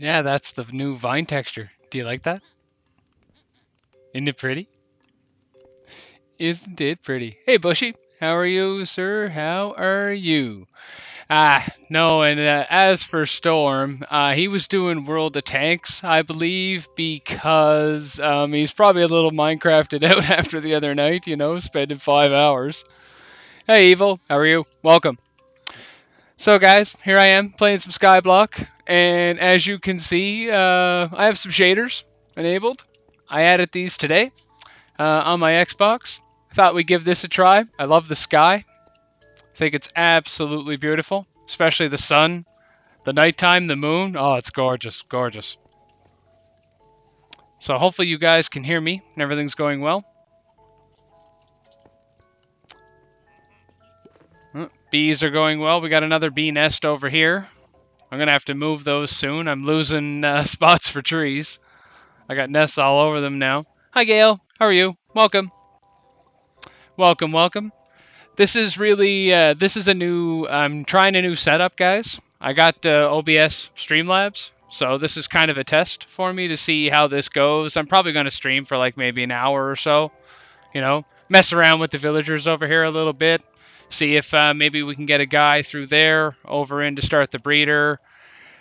Yeah, that's the new vine texture. Do you like that? Isn't it pretty? Isn't it pretty? Hey, Bushy. How are you, sir? How are you? No, and as for Storm, he was doing World of Tanks, I believe, because he's probably a little Minecrafted out after the other night, spending 5 hours. Hey, Evil. How are you? Welcome. So, guys, here I am playing some SkyBlock, and as you can see, I have some shaders enabled. I added these today on my Xbox. Thought we'd give this a try. I love the sky. I think it's absolutely beautiful, especially the sun, the nighttime, the moon. Oh, it's gorgeous, gorgeous. So hopefully you guys can hear me and everything's going well. Bees are going well. We got another bee nest over here. I'm going to have to move those soon. I'm losing spots for trees. I got nests all over them now. Hi, Gail. How are you? Welcome. Welcome, welcome. This is really, this is a new, I'm trying a new setup, guys. I got OBS Streamlabs, so this is kind of a test for me to see how this goes. I'm probably going to stream for like maybe an hour or so, mess around with the villagers over here a little bit, see if maybe we can get a guy through there over in to start the breeder.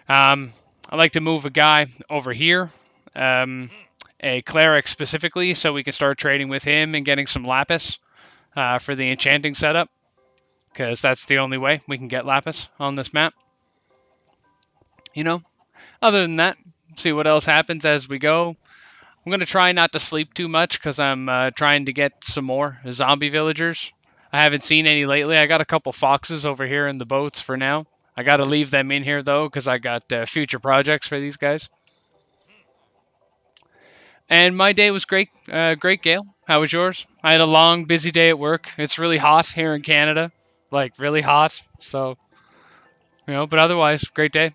I like to move a guy over here, a cleric specifically, so we can start trading with him and getting some lapis for the enchanting setup, because that's the only way we can get lapis on this map. Other than that, see what else happens as we go. I'm going to try not to sleep too much because I'm trying to get some more zombie villagers. I haven't seen any lately. I got a couple foxes over here in the boats for now. I got to leave them in here, though, because I got future projects for these guys. And my day was great. Great, Gail. How was yours? I had a long, busy day at work. It's really hot here in Canada. Like, really hot. So, but otherwise, great day.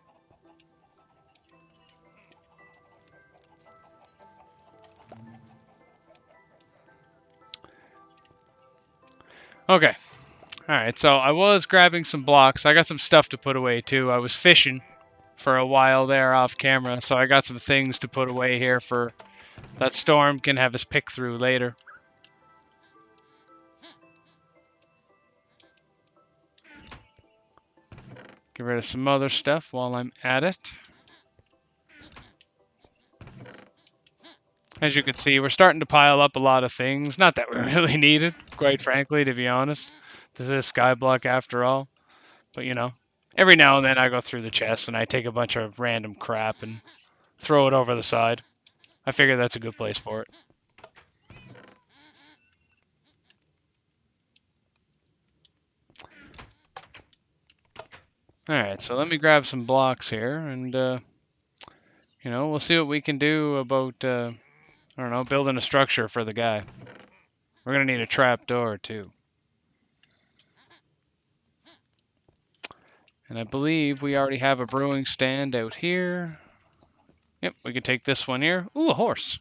Okay. Alright, so I was grabbing some blocks. I got some stuff to put away, too. I was fishing for a while there off camera, so I got some things to put away here for that Storm can have his pick through later. Get rid of some other stuff while I'm at it. As you can see, we're starting to pile up a lot of things. Not that we really need it, quite frankly, to be honest. This is SkyBlock after all. But, every now and then I go through the chest and I take a bunch of random crap and throw it over the side. I figure that's a good place for it. Alright, so let me grab some blocks here, and, we'll see what we can do about, I don't know, building a structure for the guy. We're going to need a trap door, too. And I believe we already have a brewing stand out here. Yep, we can take this one here. Ooh, a horse.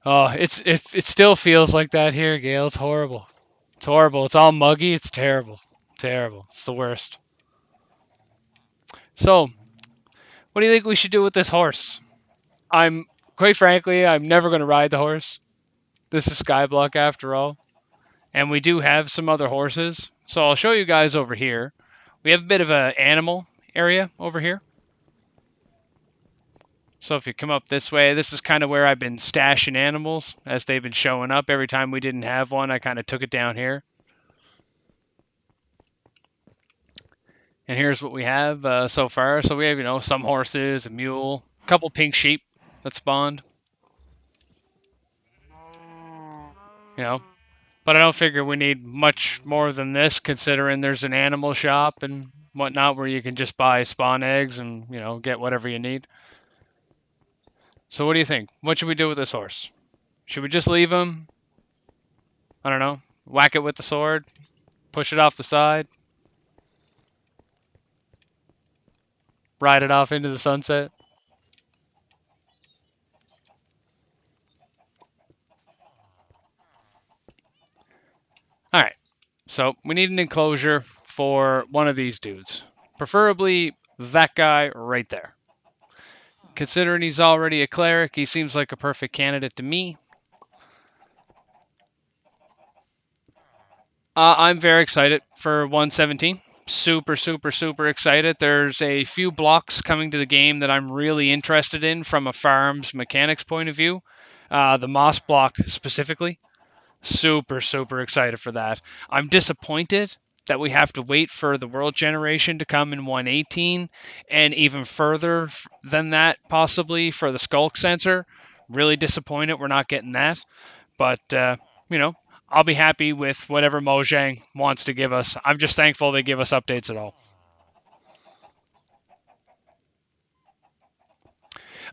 Oh, it still feels like that here, Gail. It's horrible. It's horrible. It's all muggy. It's terrible. Terrible. It's the worst. So, what do you think we should do with this horse? Quite frankly, I'm never going to ride the horse. This is Skyblock after all. And we do have some other horses. So I'll show you guys over here. We have a bit of an animal area over here. So if you come up this way, this is kind of where I've been stashing animals as they've been showing up. Every time we didn't have one, I kind of took it down here. And here's what we have so far. So we have, some horses, a mule, a couple pink sheep that spawned. But I don't figure we need much more than this, considering there's an animal shop and whatnot where you can just buy spawn eggs and, get whatever you need. So what do you think? What should we do with this horse? Should we just leave him? I don't know. Whack it with the sword? Push it off the side? Ride it off into the sunset? Alright. So we need an enclosure for one of these dudes. Preferably that guy right there. Considering he's already a cleric, he seems like a perfect candidate to me. I'm very excited for 117. Super, super, super excited. There's a few blocks coming to the game that I'm really interested in from a farm's mechanics point of view. The moss block specifically. Super, super excited for that. I'm disappointed that we have to wait for the world generation to come in 118 and even further than that, possibly for the skulk sensor. Really disappointed we're not getting that. But, you know, I'll be happy with whatever Mojang wants to give us. I'm just thankful they give us updates at all.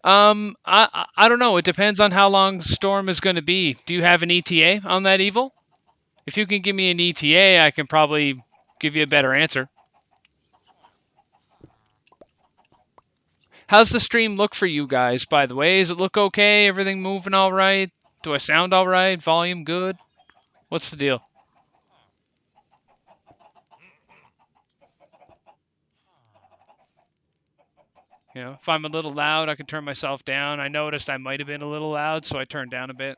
I don't know. It depends on how long Storm is going to be. Do you have an ETA on that evil? If you can give me an ETA, I can probably give you a better answer. How's the stream look for you guys, by the way? Does it look okay? Everything moving all right? Do I sound all right? Volume good? What's the deal? You know, if I'm a little loud, I can turn myself down. I noticed I might have been a little loud, so I turned down a bit.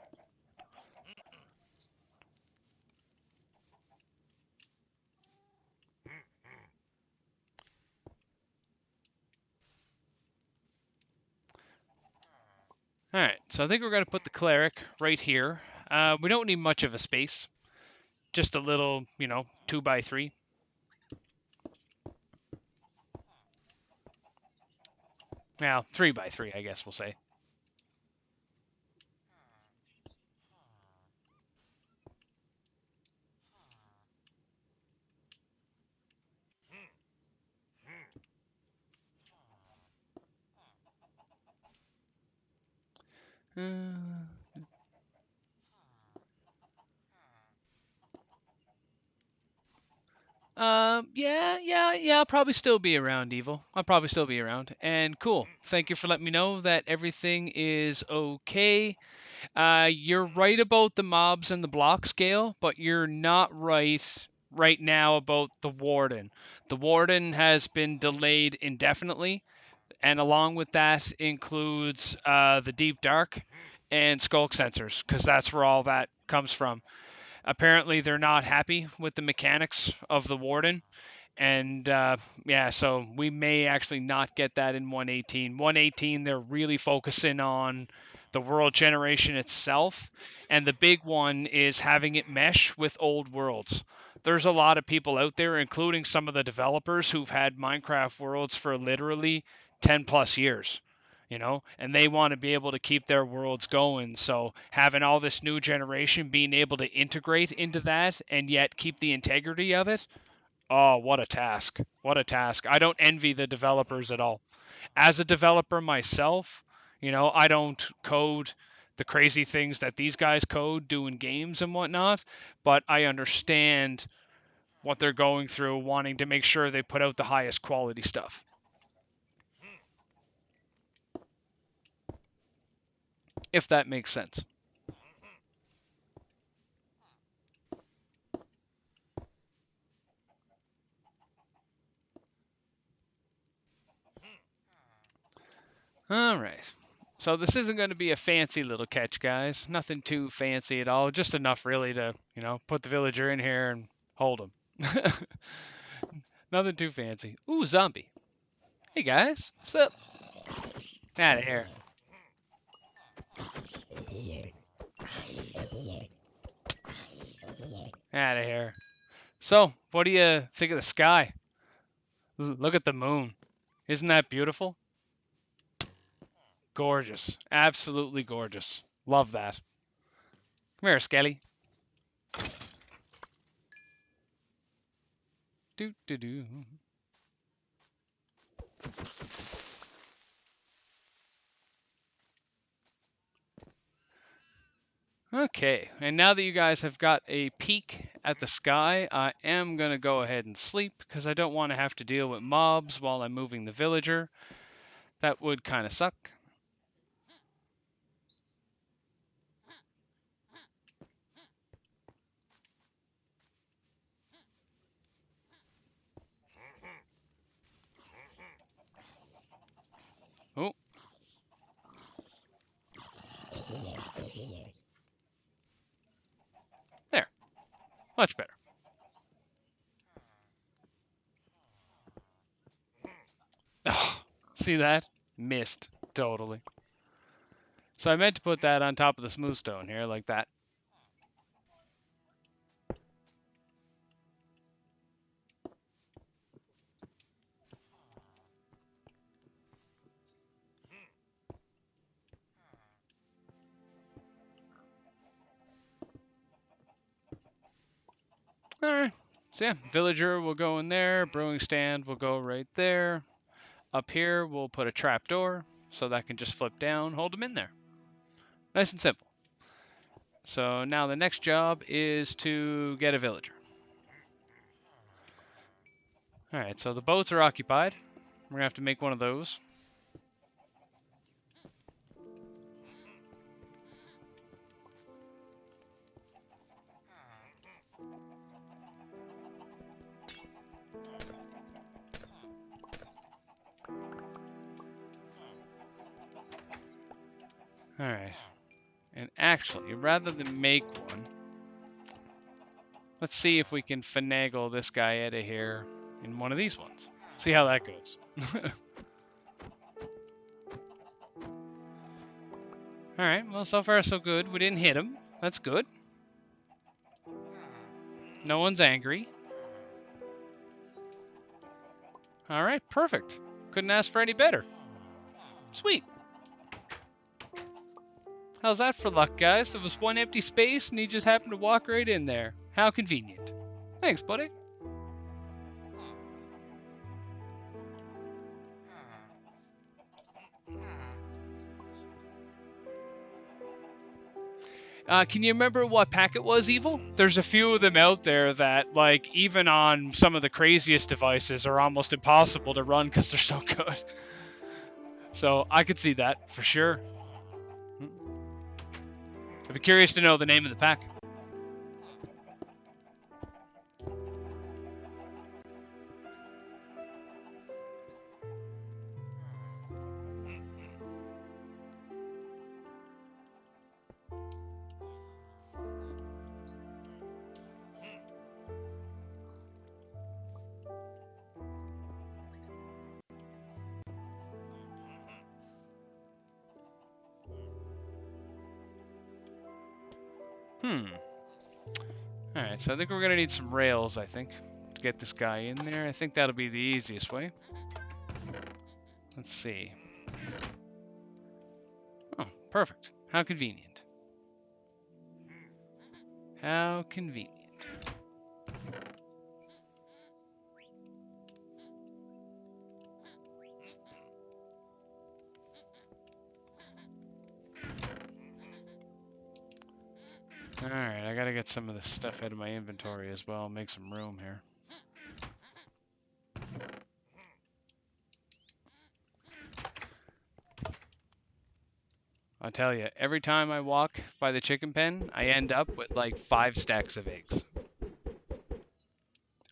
All right, so I think we're going to put the cleric right here. We don't need much of a space, just a little, 2x3. Well, 3x3, I guess we'll say. Uh, yeah. I'll probably still be around, Evil. I'll probably still be around. And cool. Thank you for letting me know that everything is okay. You're right about the mobs and the block scale, but you're not right now about the warden. The warden has been delayed indefinitely, and along with that includes the deep dark and skulk sensors, because that's where all that comes from. Apparently, they're not happy with the mechanics of the warden, and yeah, so we may actually not get that in 118. 118, they're really focusing on the world generation itself, and the big one is having it mesh with old worlds. There's a lot of people out there, including some of the developers, who've had Minecraft worlds for literally 10 plus years. And they want to be able to keep their worlds going. So having all this new generation being able to integrate into that and yet keep the integrity of it, oh, what a task. What a task. I don't envy the developers at all. As a developer myself, I don't code the crazy things that these guys code doing games and whatnot, but I understand what they're going through, wanting to make sure they put out the highest quality stuff. If that makes sense. All right. So this isn't going to be a fancy little catch, guys. Nothing too fancy at all. Just enough, really, to, put the villager in here and hold him. Nothing too fancy. Ooh, zombie. Hey, guys. What's up? Out of here. Out of here. So, what do you think of the sky? Look at the moon. Isn't that beautiful? Gorgeous. Absolutely gorgeous. Love that. Come here, Skelly. Do do do. Okay, and now that you guys have got a peek at the sky, I am going to go ahead and sleep because I don't want to have to deal with mobs while I'm moving the villager. That would kind of suck. Much better. Oh, see that? Missed. Totally. So I meant to put that on top of the smooth stone here, like that. Alright. So yeah, villager will go in there. Brewing stand will go right there. Up here, we'll put a trap door so that can just flip down, hold them in there. Nice and simple. So now the next job is to get a villager. Alright, so the boats are occupied. We're going to have to make one of those. Alright. And actually, rather than make one, let's see if we can finagle this guy out of here in one of these ones. See how that goes. Alright, well, so far so good. We didn't hit him. That's good. No one's angry. Alright, perfect. Couldn't ask for any better. Sweet. How's that for luck, guys? There was one empty space and he just happened to walk right in there. How convenient. Thanks, buddy. Can you remember what pack it was, Evil? There's a few of them out there that, like, even on some of the craziest devices are almost impossible to run because they're so good. So I could see that, for sure. I'd be curious to know the name of the pack. Alright, so I think we're going to need some rails, I think, to get this guy in there. I think that'll be the easiest way. Let's see. Oh, perfect. How convenient. How convenient. Alright, I gotta get some of this stuff out of my inventory as well, make some room here. I'll tell you, every time I walk by the chicken pen, I end up with like 5 stacks of eggs.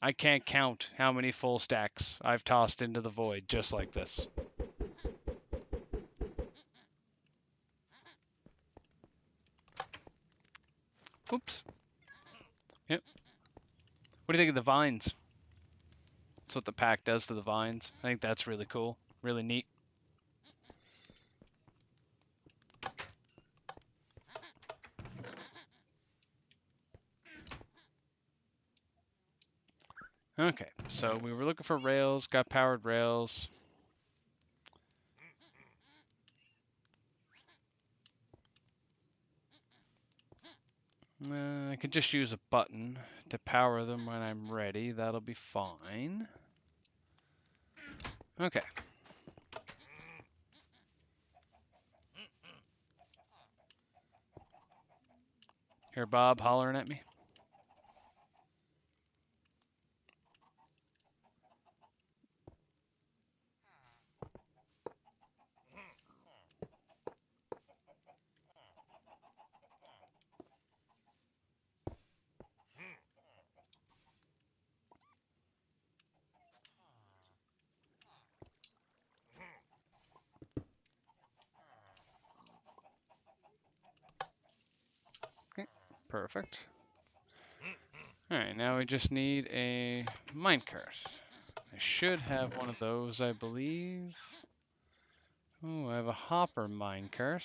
I can't count how many full stacks I've tossed into the void just like this. Oops. Yep. What do you think of the vines? That's what the pack does to the vines. I think that's really cool. Really neat. Okay, so we were looking for rails, got powered rails. I could just use a button to power them when I'm ready. That'll be fine. Okay. Hear Bob hollering at me? Okay, perfect. Alright, now we just need a minecart. I should have one of those, I believe. Oh, I have a hopper minecart.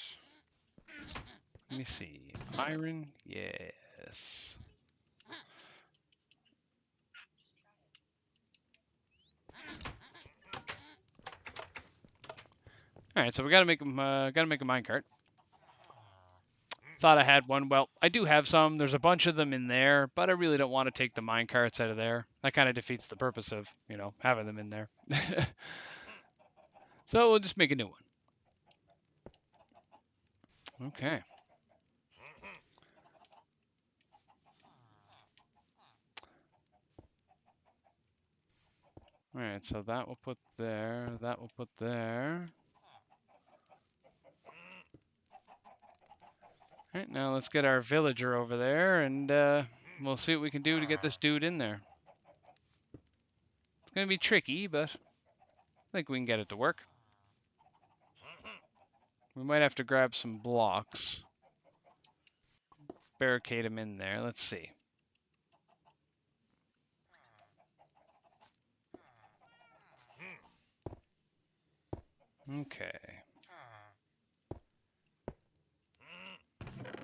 Let me see. Iron? Yes. Alright, so we gotta make a minecart. Thought I had one. Well, I do have some. There's a bunch of them in there, but I really don't want to take the minecarts out of there. That kind of defeats the purpose of, having them in there. So we'll just make a new one. Okay. Alright, so that will put there. That will put there. Alright, now let's get our villager over there, and we'll see what we can do to get this dude in there. It's going to be tricky, but I think we can get it to work. We might have to grab some blocks. Barricade him in there. Let's see. Okay.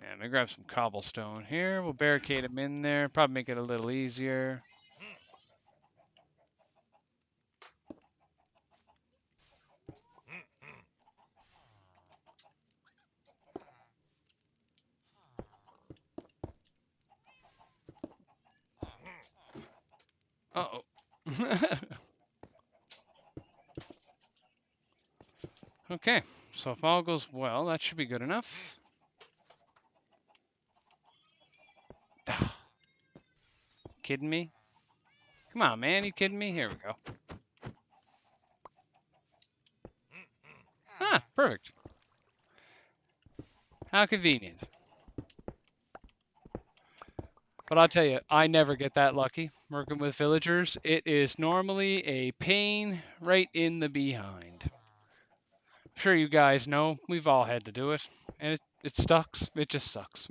Yeah, I'm gonna grab some cobblestone here. We'll barricade him in there. Probably make it a little easier. Uh-oh. Okay, so if all goes well, that should be good enough. Kidding me? Come on, man, you kidding me? Here we go. Ah, perfect. How convenient. But I'll tell you, I never get that lucky working with villagers. It is normally a pain right in the behind. I'm sure you guys know, we've all had to do it. And it sucks. It just sucks.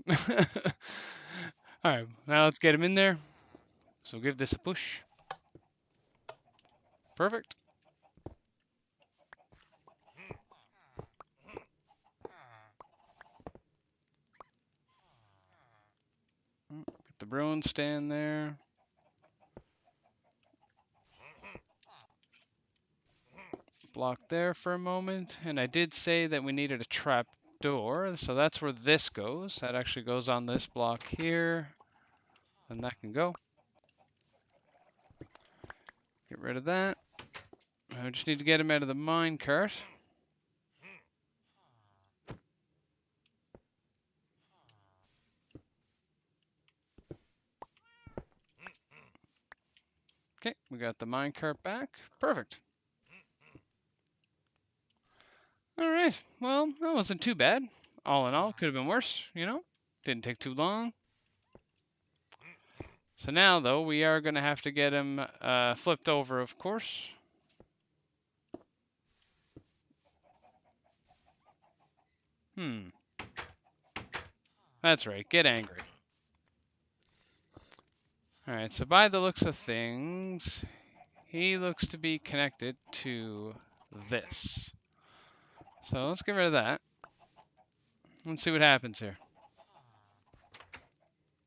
Alright, now let's get him in there. So give this a push. Perfect. Get the brewing stand there. Block there for a moment. And I did say that we needed a trap door. So that's where this goes. That actually goes on this block here. And that can go. Get rid of that. I just need to get him out of the minecart. Okay, we got the minecart back. Perfect. All right. Well, that wasn't too bad. All in all, could have been worse, Didn't take too long. So now, though, we are going to have to get him flipped over, of course. That's right. Get angry. All right. So by the looks of things, he looks to be connected to this. So let's get rid of that. Let's see what happens here.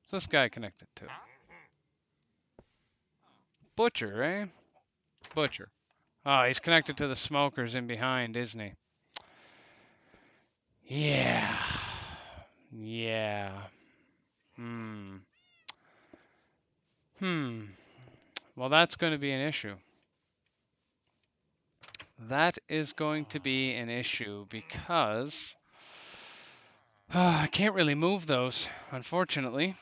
What's this guy connected to? Butcher, eh? Butcher. Oh, he's connected to the smokers in behind, isn't he? Yeah. Yeah. Well, that's going to be an issue. That is going to be an issue because I can't really move those, unfortunately.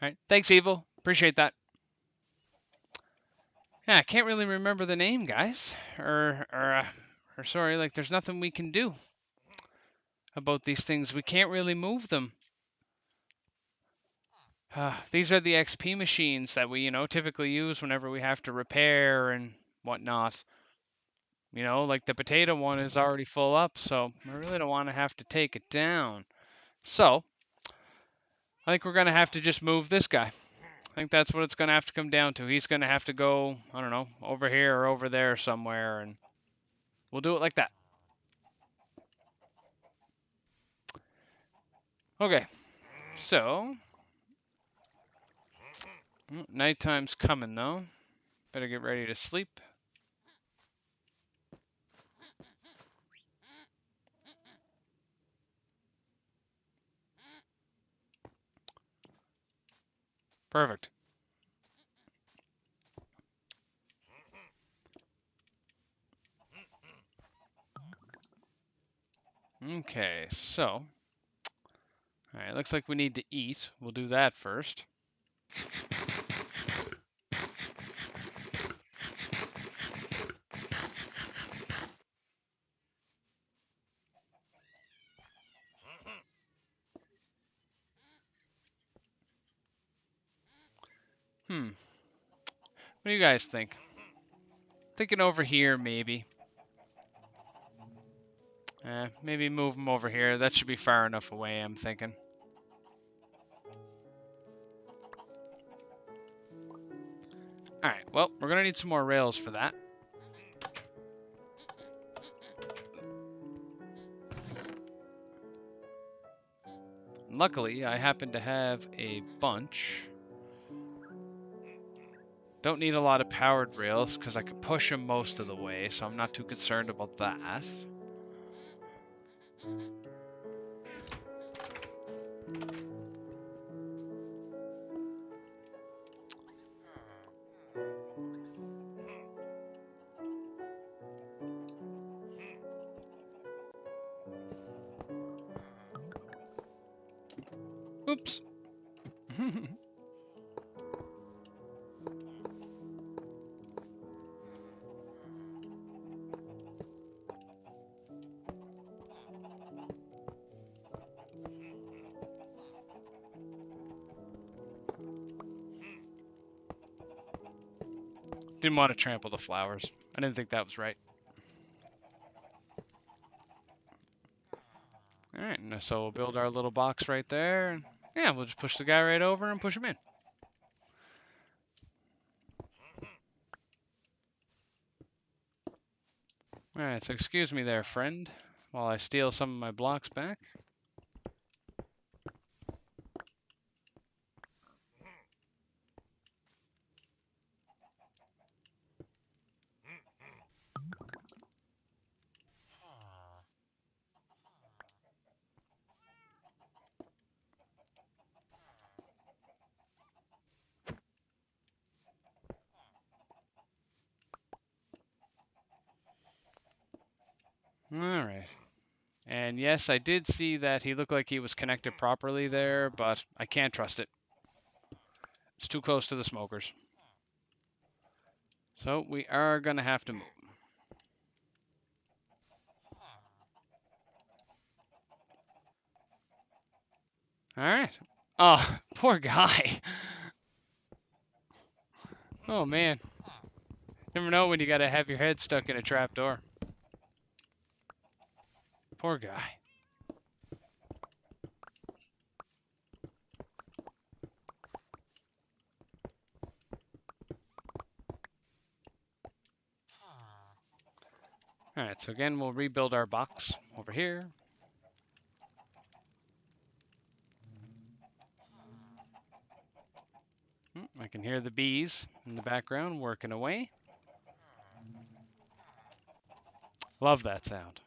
All right. Thanks, Evil. Appreciate that. Yeah, I can't really remember the name, guys. Or sorry, like there's nothing we can do about these things. We can't really move them. These are the XP machines that we, typically use whenever we have to repair and whatnot. Like the potato one is already full up, so I really don't want to have to take it down. So, I think we're going to have to just move this guy. I think that's what it's going to have to come down to. He's going to have to go, I don't know, over here or over there somewhere, and we'll do it like that. Okay, so nighttime's coming though. Better get ready to sleep. Perfect. Okay, so all right, looks like we need to eat. We'll do that first. What do you guys think? Thinking over here, maybe. Maybe move them over here. That should be far enough away, I'm thinking. Alright, well, we're going to need some more rails for that. Luckily, I happen to have a bunch. Don't need a lot of powered rails because I can push them most of the way, so I'm not too concerned about that. Oops. Didn't want to trample the flowers. I didn't think that was right. Alright, so we'll build our little box right there. And yeah, we'll just push the guy right over and push him in. Alright, so excuse me there, friend, while I steal some of my blocks back. Alright. And yes, I did see that he looked like he was connected properly there, but I can't trust it. It's too close to the smokers. So we are going to have to move. Alright. Oh, poor guy. Oh, man. Never know when you got to have your head stuck in a trapdoor. Poor guy. Alright, so again, we'll rebuild our box over here. I can hear the bees in the background working away. Love that sound.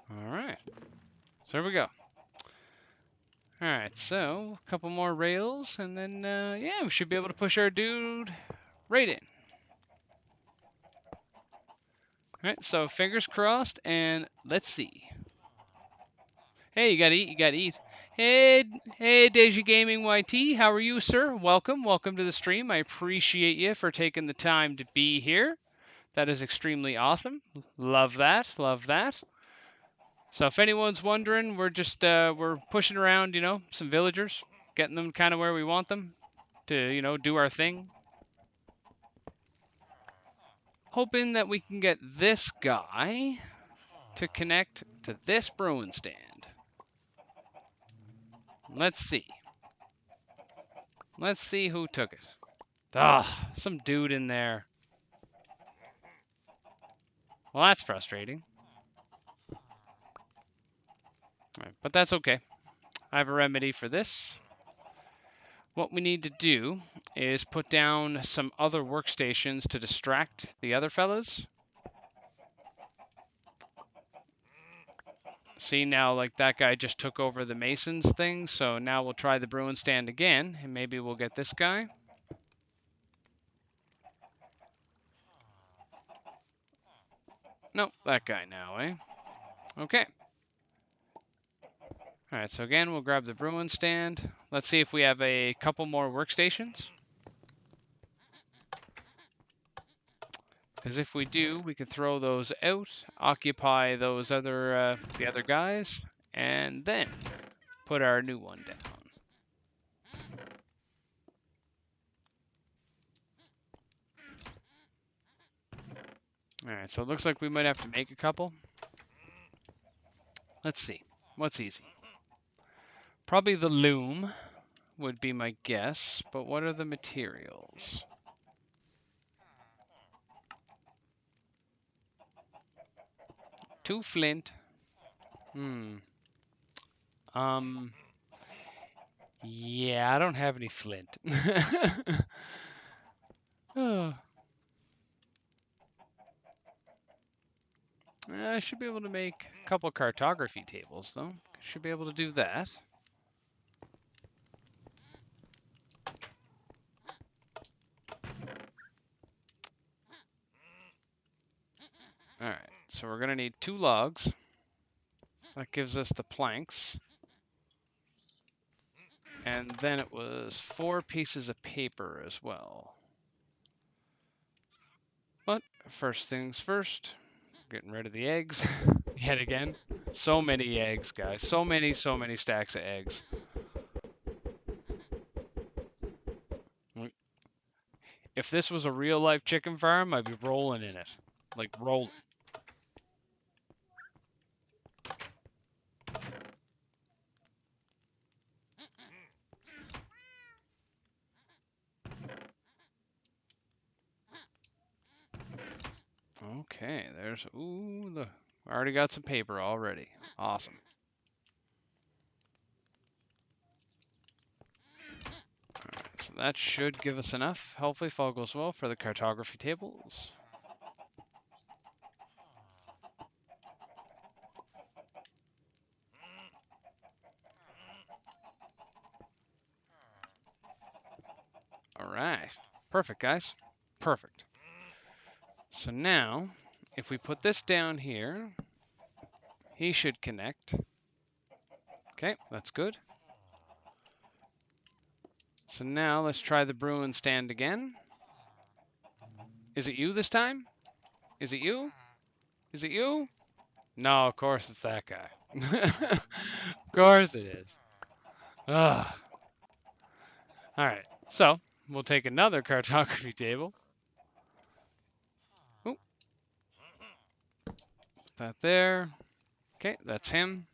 All right. So there we go. All Alright, so a couple more rails, and then, yeah, we should be able to push our dude right in. Alright, so fingers crossed, and let's see. Hey, you gotta eat, you gotta eat. Hey, Deja Gaming YT, how are you, sir? Welcome to the stream. I appreciate you for taking the time to be here. That is extremely awesome. Love that, love that. So if anyone's wondering, we're just we're pushing around, you know, some villagers, getting them kind of where we want them to, you know, do our thing. Hoping that we can get this guy to connect to this brewing stand. Let's see. Let's see who took it. Ah, some dude in there. Well, that's frustrating. Right, but that's okay. I have a remedy for this. What we need to do is put down some other workstations to distract the other fellas. See, now, like, that guy just took over the masons thing, so now we'll try the brewing stand again, and maybe we'll get this guy. Nope, that guy now, eh? Okay. Alright, so again, we'll grab the brewing stand. Let's see if we have a couple more workstations. Because if we do, we can throw those out, occupy those other, the other guys, and then put our new one down. Alright, so it looks like we might have to make a couple. Let's see. What's easy? Probably the loom would be my guess, but what are the materials? Two flint. Yeah, I don't have any flint. Oh. I should be able to make a couple cartography tables, though. Should be able to do that. Alright, so we're going to need 2 logs. That gives us the planks. And then it was 4 pieces of paper as well. But first things first, getting rid of the eggs yet again. So many eggs, guys. So many stacks of eggs. If this was a real life chicken farm, I'd be rolling in it. Like rolling. Okay, there's, ooh, look. I already got some paper already. Awesome. Alright, so that should give us enough, hopefully, if all goes well, for the cartography tables. Alright. Perfect, guys. Perfect. So now, if we put this down here, he should connect. Okay, that's good. So now let's try the brewing stand again. Is it you this time? Is it you? Is it you? No, of course it's that guy. Of course it is. Ugh. Alright, so we'll take another cartography table. Ooh. Put that there. Okay, that's him.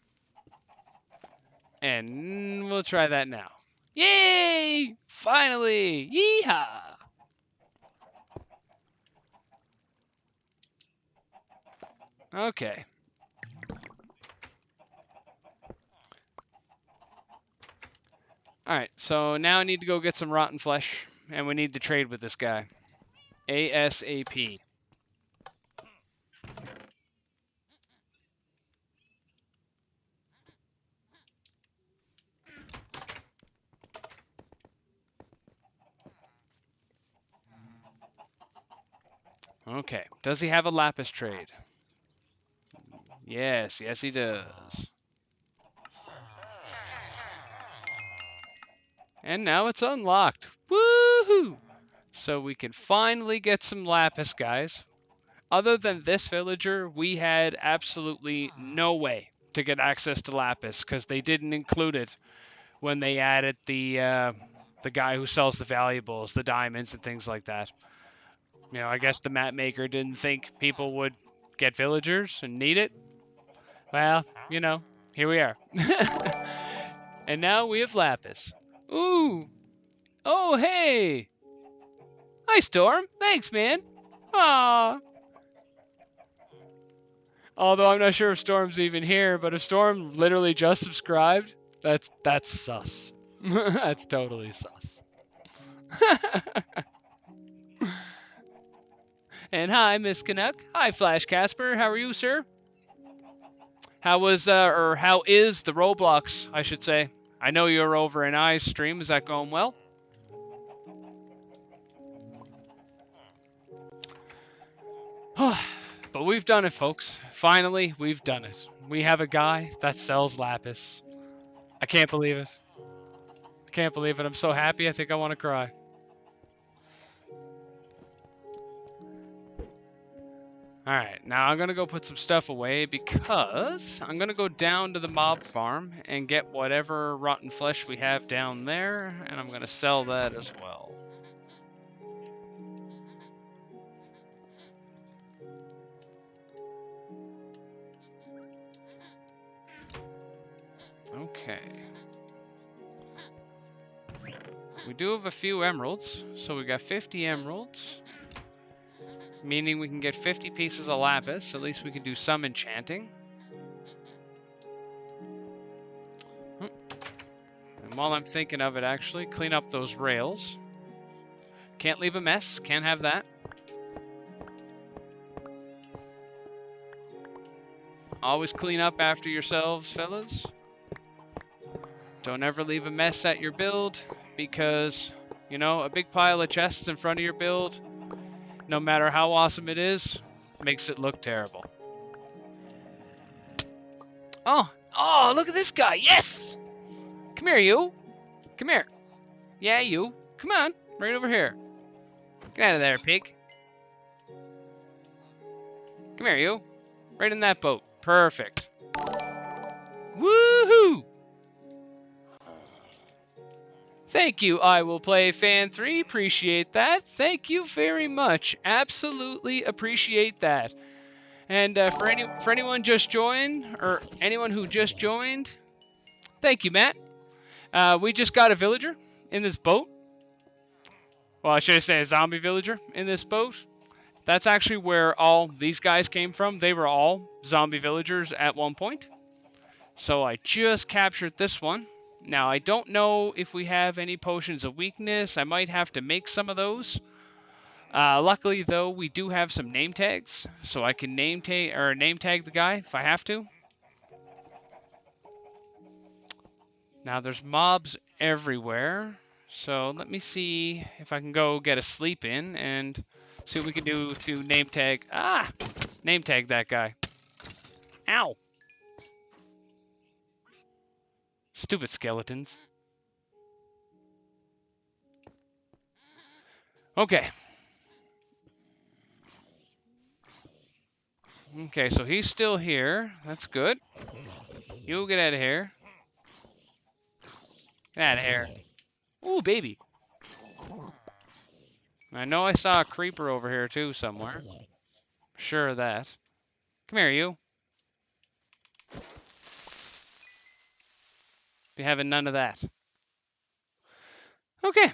And we'll try that now. Yay! Finally! Yeehaw! Okay. Alright, so now I need to go get some rotten flesh, and we need to trade with this guy. ASAP. Okay. Does he have a lapis trade? Yes, yes he does. And now it's unlocked. Woohoo! So we can finally get some lapis, guys. Other than this villager, we had absolutely no way to get access to lapis because they didn't include it when they added the guy who sells the valuables, the diamonds and things like that. You know, I guess the map maker didn't think people would get villagers and need it. Well, you know, here we are. And now we have lapis. Ooh. Oh, hey. Hi, Storm. Thanks, man. Aww. Although I'm not sure if Storm's even here, but if Storm literally just subscribed, that's sus. That's totally sus. And hi, Miss Canuck. Hi, Flash Casper. How are you, sir? How is the Roblox, I should say? I know you're over in I's stream. Is that going well? But we've done it, folks. Finally, we've done it. We have a guy that sells lapis. I can't believe it. I can't believe it. I'm so happy. I think I want to cry. Alright, now I'm going to go put some stuff away because I'm going to go down to the mob farm and get whatever rotten flesh we have down there, and I'm going to sell that as well. Okay. We do have a few emeralds, so we got 50 emeralds. Meaning we can get 50 pieces of lapis. At least we can do some enchanting. And while I'm thinking of it, actually, clean up those rails. Can't leave a mess. Can't have that. Always clean up after yourselves, fellas. Don't ever leave a mess at your build, because, you know, a big pile of chests in front of your build, no matter how awesome it is, makes it look terrible. Oh, look at this guy. Yes! Come here, you. Come here. Yeah, you. Come on. Right over here. Get out of there, pig. Come here, you. Right in that boat. Perfect. Woohoo! Thank you, I Will Play Fan 3. Appreciate that. Thank you very much. Absolutely appreciate that. And for anyone just joined, or anyone who just joined, thank you, Matt. We just got a villager in this boat. Well, I should say a zombie villager in this boat. That's actually where all these guys came from. They were all zombie villagers at one point. So I just captured this one. Now, I don't know if we have any potions of weakness. I might have to make some of those. Luckily, though, we do have some name tags, so I can name tag the guy if I have to. Now, there's mobs everywhere, so let me see if I can go get a sleep in and see what we can do to name tag. Name tag that guy. Ow! Stupid skeletons. Okay. Okay, so he's still here. That's good. You get out of here. Get out of here. Ooh, baby. I know I saw a creeper over here, too, somewhere. Sure of that. Come here, you. Be having none of that. Okay.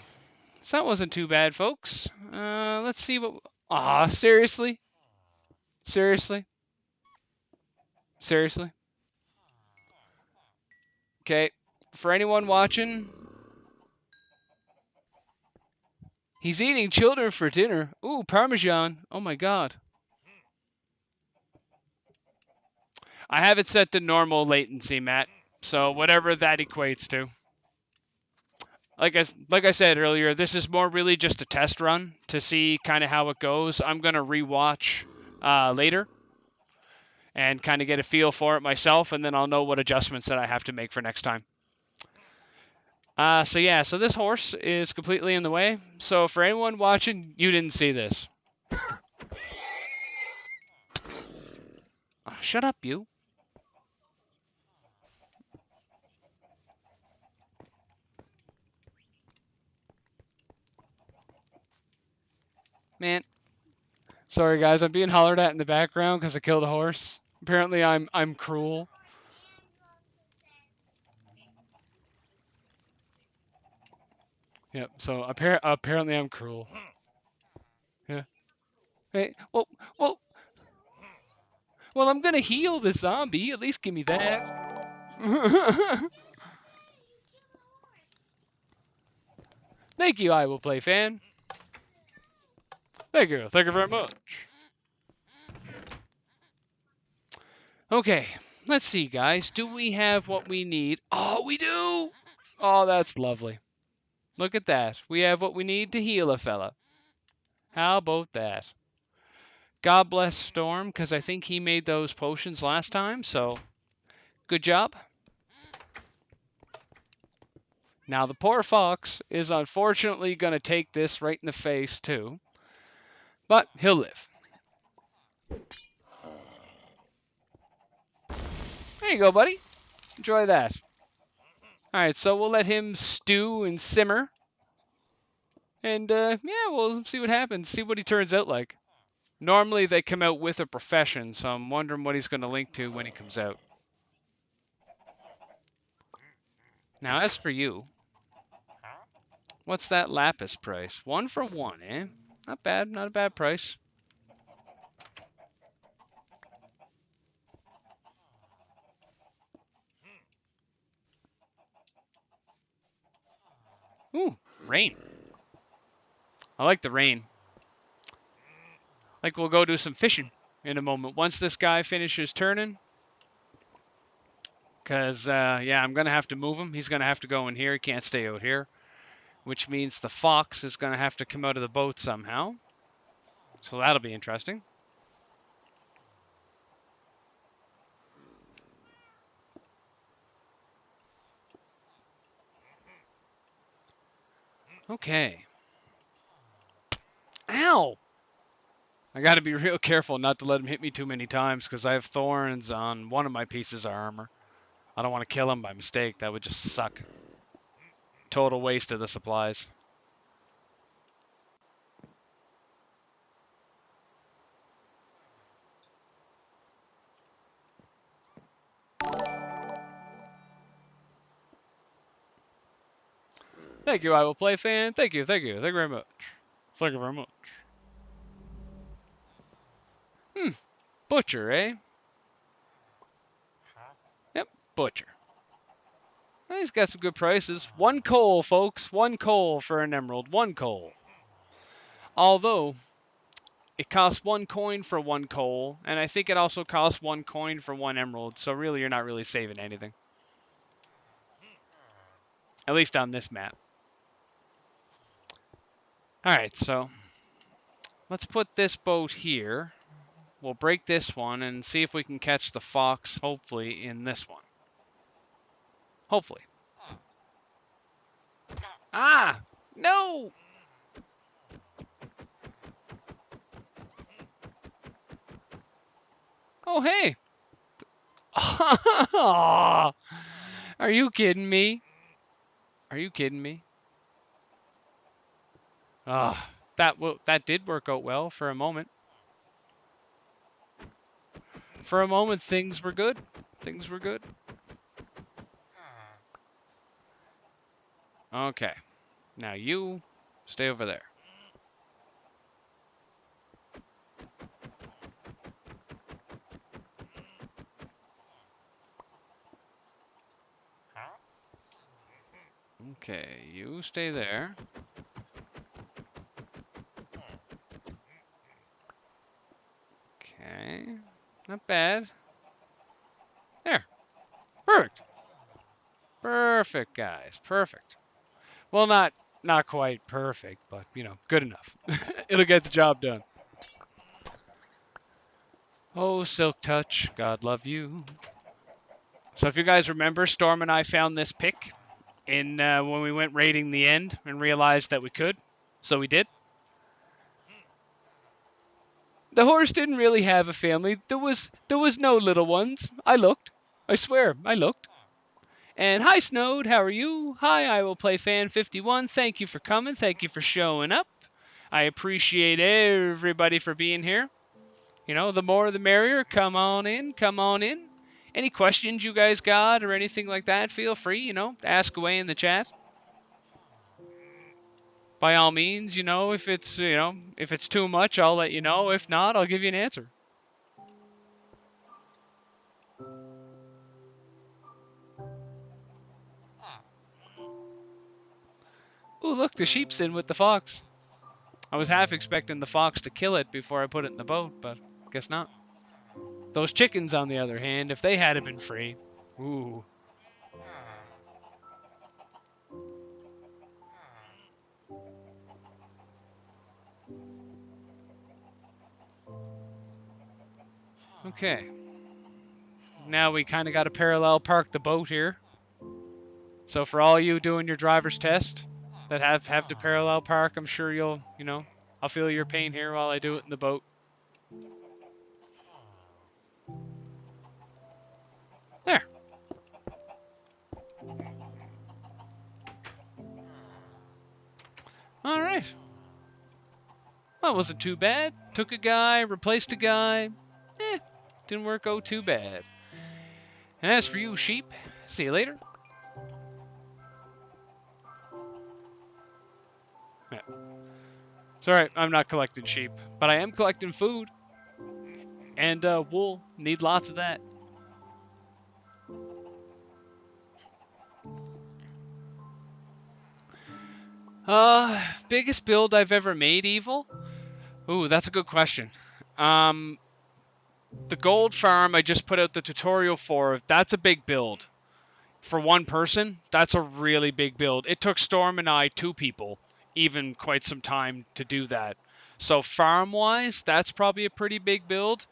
So that wasn't too bad, folks. Let's see what... Aw, seriously? Seriously? Seriously? Okay. For anyone watching... He's eating children for dinner. Ooh, Parmesan. Oh my god. I have it set to normal latency, Matt. So whatever that equates to. like I said earlier, this is more really just a test run to see kind of how it goes. I'm gonna rewatch later and kind of get a feel for it myself, and then I'll know what adjustments that I have to make for next time. So this horse is completely in the way. So for anyone watching, you didn't see this. Oh, shut up, you. Man. Sorry guys, I'm being hollered at in the background because I killed a horse. Apparently I'm cruel. Yep, so apparently I'm cruel. Yeah. Hey, well, I'm gonna heal the zombie. At least give me that. Thank you, I will play fan. Thank you very much. Okay, let's see, guys. Do we have what we need? Oh, we do! Oh, that's lovely. Look at that. We have what we need to heal a fella. How about that? God bless Storm, because I think he made those potions last time, so good job. Now, the poor fox is unfortunately going to take this right in the face, too. But he'll live. There you go, buddy. Enjoy that. All right, so we'll let him stew and simmer. And, yeah, we'll see what happens. See what he turns out like. Normally, they come out with a profession, so I'm wondering what he's going to link to when he comes out. Now, as for you, what's that lapis price? 1 for 1, eh? Not bad, not a bad price. Ooh, rain. I like the rain. Like, we'll go do some fishing in a moment. Once this guy finishes turning. Because, yeah, I'm going to have to move him. He's going to have to go in here. He can't stay out here. Which means the fox is going to have to come out of the boat somehow. So that'll be interesting. Okay. Ow! I got to be real careful not to let him hit me too many times because I have thorns on one of my pieces of armor. I don't want to kill him by mistake. That would just suck. Total waste of the supplies. Thank you, I will play fan. Thank you very much. Thank you very much. Butcher, eh? Yep, butcher. He's got some good prices. 1 coal, folks. 1 coal for an emerald. 1 coal. Although, it costs 1 coin for 1 coal, and I think it also costs 1 coin for 1 emerald, so really you're not really saving anything. At least on this map. Alright, so let's put this boat here. We'll break this one and see if we can catch the fox, hopefully, in this one. Hopefully. Ah! No! Oh, hey! Are you kidding me? Are you kidding me? Ah, that did work out well for a moment. For a moment, things were good. Things were good. Okay. Now you stay over there. Okay, you stay there. Okay. Not bad. There. Perfect. Perfect, guys. Perfect. Well, not quite perfect, but you know, good enough. It'll get the job done. Oh, Silk Touch, God love you. So if you guys remember, Storm and I found this pick in when we went raiding the end and realized that we could, so we did. The horse didn't really have a family. There was no little ones. I looked. I swear, I looked. And hi, Snowed. How are you? Hi, I will play fan 51. Thank you for coming. Thank you for showing up. I appreciate everybody for being here. You know, the more the merrier. Come on in. Come on in. Any questions you guys got or anything like that, feel free, you know, to ask away in the chat. By all means, you know, if it's too much, I'll let you know. If not, I'll give you an answer. Ooh, look, the sheep's in with the fox. I was half expecting the fox to kill it before I put it in the boat, but guess not. Those chickens, on the other hand, if they had been free, ooh. Okay. Now we kind of got to parallel park the boat here. So for all you doing your driver's test that have to parallel park, I'm sure you'll, you know, I'll feel your pain here while I do it in the boat. There. All right. Well, it wasn't too bad. Took a guy, replaced a guy. Didn't work out too bad. And as for you, sheep, see you later. Yeah. It's alright, I'm not collecting sheep, but I am collecting food. And wool. Need lots of that. Biggest build I've ever made, Evil? Ooh, that's a good question. The gold farm I just put out the tutorial for, that's a big build. For one person, that's a really big build. It took Storm and I, 2 people, even quite some time to do that. So farm-wise, that's probably a pretty big build.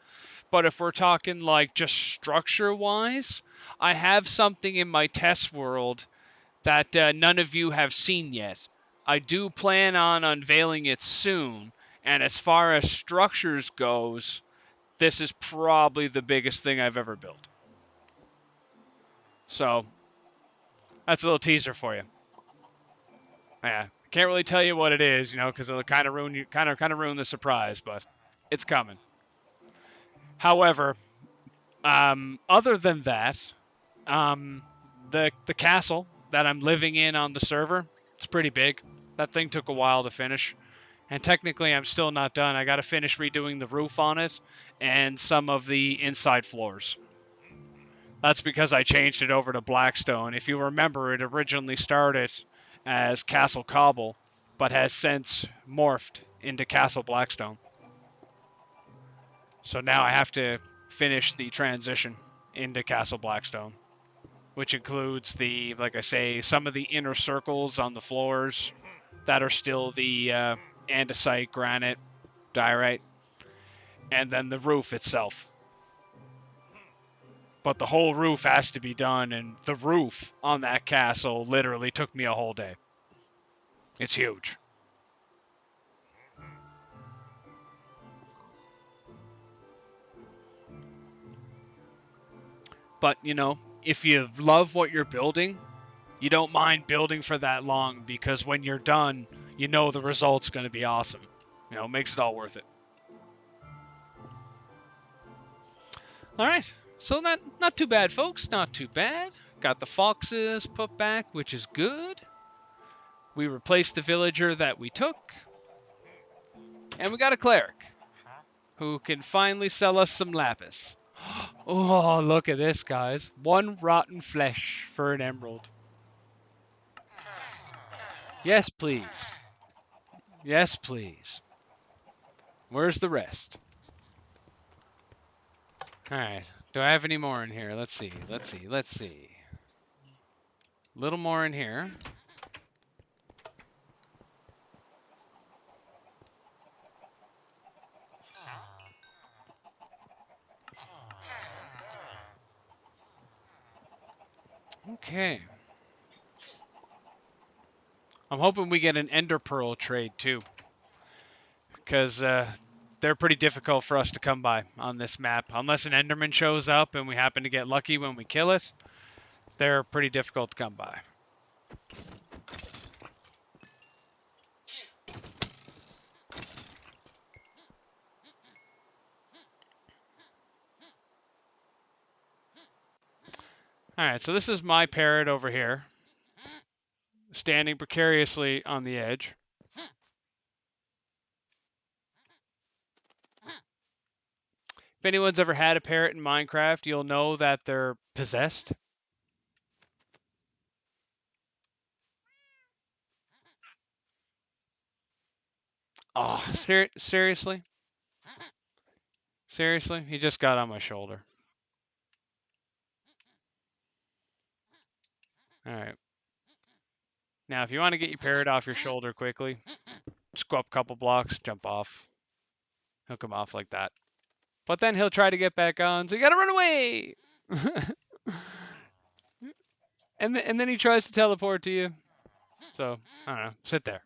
But if we're talking like just structure-wise, I have something in my test world that none of you have seen yet. I do plan on unveiling it soon, and as far as structures goes, this is probably the biggest thing I've ever built. So that's a little teaser for you. Yeah, can't really tell you what it is, you know, because it'll kind of ruin you, kind of ruin the surprise. But it's coming. However, other than that, the castle that I'm living in on the server, it's pretty big. That thing took a while to finish. And technically, I'm still not done. I got to finish redoing the roof on it and some of the inside floors. That's because I changed it over to Blackstone. If you remember, it originally started as Castle Cobble, but has since morphed into Castle Blackstone. So now I have to finish the transition into Castle Blackstone, which includes the, like I say, some of the inner circles on the floors that are still the andesite, granite, diorite, and then the roof itself. But the whole roof has to be done, and the roof on that castle literally took me a whole day. It's huge. But, you know, if you love what you're building, you don't mind building for that long because when you're done, you know the result's going to be awesome. You know, it makes it all worth it. All right. So not too bad, folks. Not too bad. Got the foxes put back, which is good. We replaced the villager that we took. And we got a cleric who can finally sell us some lapis. Oh, look at this, guys. 1 rotten flesh for an emerald. Yes, please. Yes, please. Where's the rest? Alright. Do I have any more in here? Let's see. Let's see. A little more in here. Okay. I'm hoping we get an ender pearl trade too, because they're pretty difficult for us to come by on this map. Unless an enderman shows up and we happen to get lucky when we kill it, they're pretty difficult to come by. Alright, so this is my parrot over here, standing precariously on the edge. If anyone's ever had a parrot in Minecraft, you'll know that they're possessed. Oh, seriously? Seriously? He just got on my shoulder. Alright. Now, if you want to get your parrot off your shoulder quickly, just go up a couple blocks, jump off. He'll come off like that. But then he'll try to get back on, so you gotta run away! and then he tries to teleport to you. So, I don't know. Sit there.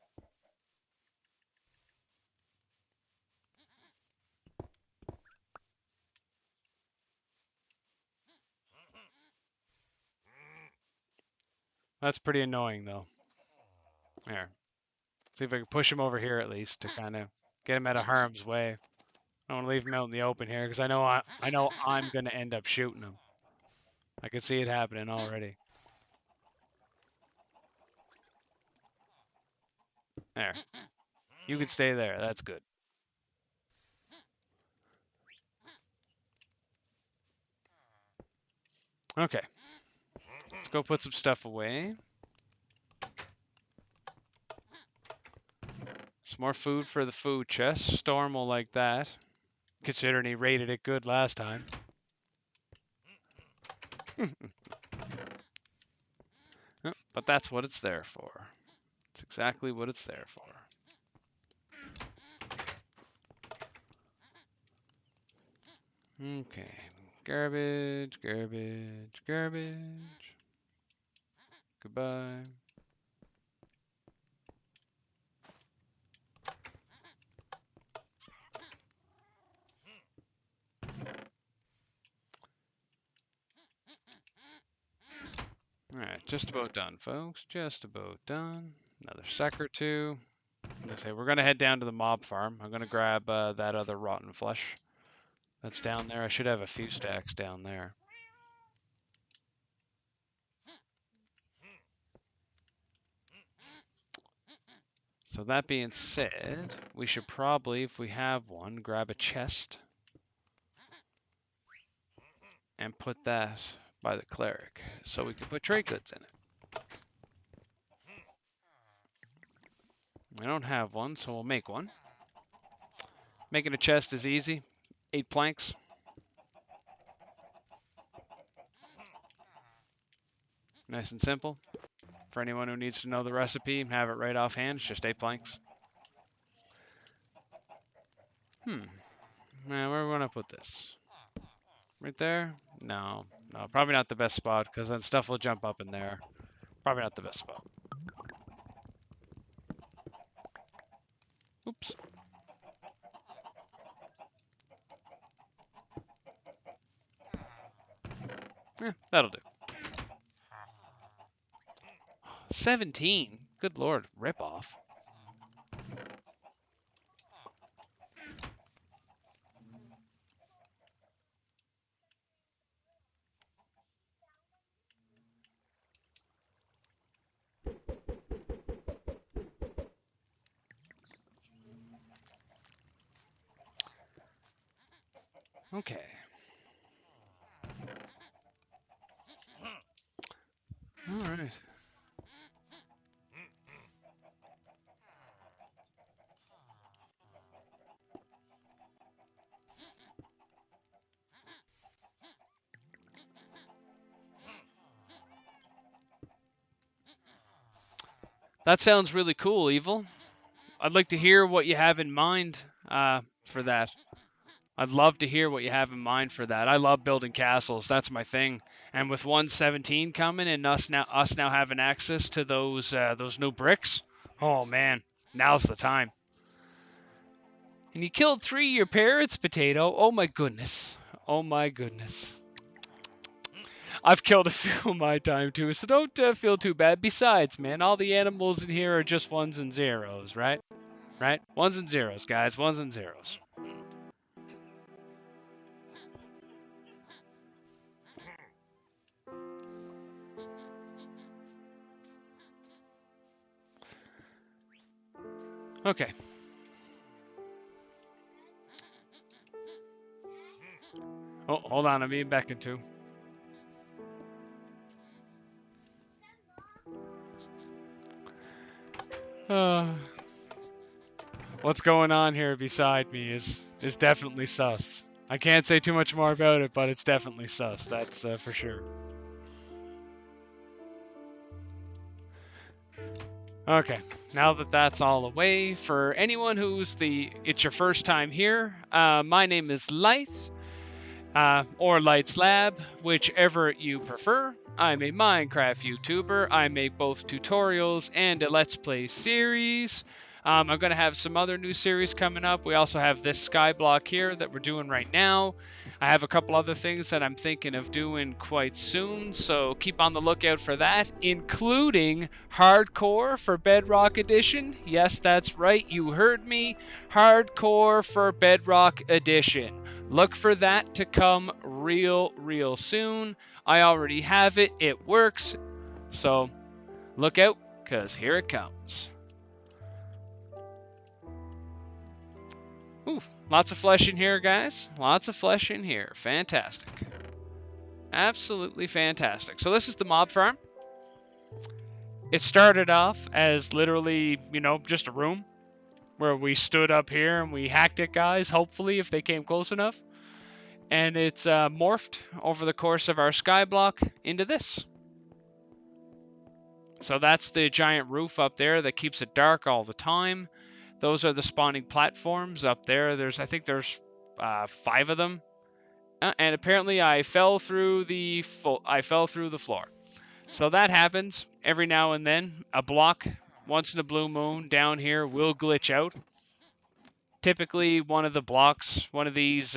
That's pretty annoying, though. There. See if I can push him over here at least to kind of get him out of harm's way. I don't want to leave him out in the open here because I know I'm gonna end up shooting him. I can see it happening already. There. You can stay there. That's good. Okay. Let's go put some stuff away. Some more food for the food chest. Storm will like that, considering he rated it good last time. But that's what it's there for. It's exactly what it's there for. Okay. Garbage, garbage, garbage. Goodbye. Alright, just about done, folks. Just about done. Another sec or two. As I say, we're going to head down to the mob farm. I'm going to grab that other rotten flesh that's down there. I should have a few stacks down there. So that being said, we should probably, if we have one, grab a chest and put that by the cleric so we can put trade goods in it. I don't have one, so we'll make one. Making a chest is easy. 8 planks. Nice and simple. For anyone who needs to know the recipe and have it right offhand, it's just 8 planks. Now, where do we want to put this? Right there? No, probably not the best spot because then stuff will jump up in there. Probably not the best spot. Oops. That'll do. 17? Good lord, rip off. Okay. All right. That sounds really cool, Evil. I'd like to hear what you have in mind for that. I'd love to hear what you have in mind for that. I love building castles. That's my thing. And with 117 coming and us now having access to those new bricks, oh man, now's the time. And you killed 3 of your parrots, Potato. Oh my goodness. Oh my goodness. I've killed a few in my time too, so don't feel too bad. Besides, man, all the animals in here are just ones and zeros, right? Right? Ones and zeros, guys. Ones and zeros. Okay. Oh, hold on. I'm being back into. What's going on here beside me is definitely sus. I can't say too much more about it, but it's definitely sus. That's for sure. Okay, now that that's all away, for anyone it's your first time here, my name is Light, or Light's Lab, whichever you prefer. I'm a Minecraft YouTuber. I make both tutorials and a Let's Play series. I'm going to have some other new series coming up. We also have this SkyBlock here that we're doing right now. I have a couple other things that I'm thinking of doing quite soon, so keep on the lookout for that, including Hardcore for Bedrock Edition. Yes, that's right, you heard me. Hardcore for Bedrock Edition. Look for that to come real soon. I already have it. It works. So look out, because here it comes. Ooh, lots of flesh in here, guys. Lots of flesh in here. Fantastic. Absolutely fantastic. So this is the mob farm. It started off as literally, just a room where we stood up here and we hacked it, guys, hopefully, if they came close enough. And it's morphed over the course of our skyblock into this. So that's the giant roof up there that keeps it dark all the time. Those are the spawning platforms up there. I think there's 5 of them. And apparently I fell through the floor. So that happens every now and then. A block once in a blue moon down here will glitch out. Typically one of these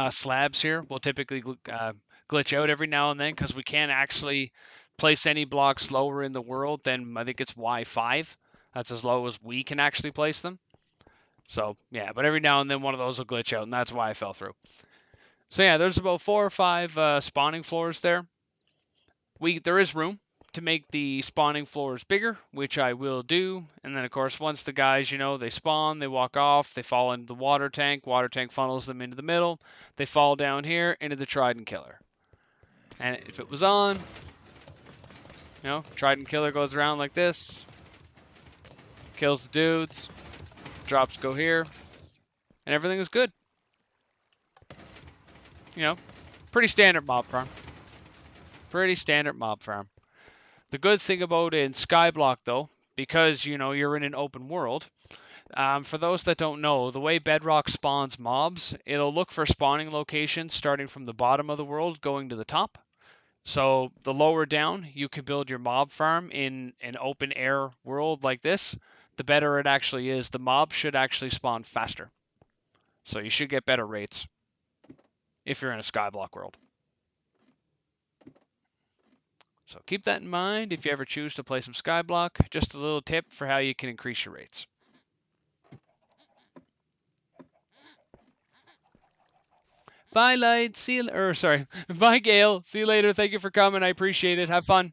slabs here will typically glitch out every now and then because we can't actually place any blocks lower in the world than, I think it's Y5. That's as low as we can actually place them. So, yeah, but every now and then one of those will glitch out, and that's why I fell through. So, yeah, there's about 4 or 5 spawning floors there. There is room to make the spawning floors bigger, which I will do. And then, of course, once the guys, they spawn, they walk off, they fall into the water tank funnels them into the middle, they fall down here into the Trident Killer. And if it was on, Trident Killer goes around like this, kills the dudes, drops go here, and everything is good. Pretty standard mob farm. Pretty standard mob farm. The good thing about it in Skyblock, though, because, you're in an open world, for those that don't know, the way Bedrock spawns mobs, it'll look for spawning locations starting from the bottom of the world going to the top. So the lower down you can build your mob farm in an open air world like this, the better it actually is. The mobs should actually spawn faster. So you should get better rates if you're in a Skyblock world. So keep that in mind if you ever choose to play some Skyblock. Just a little tip for how you can increase your rates. Bye, Light. See you. Sorry. Bye, Gail. See you later. Thank you for coming. I appreciate it. Have fun.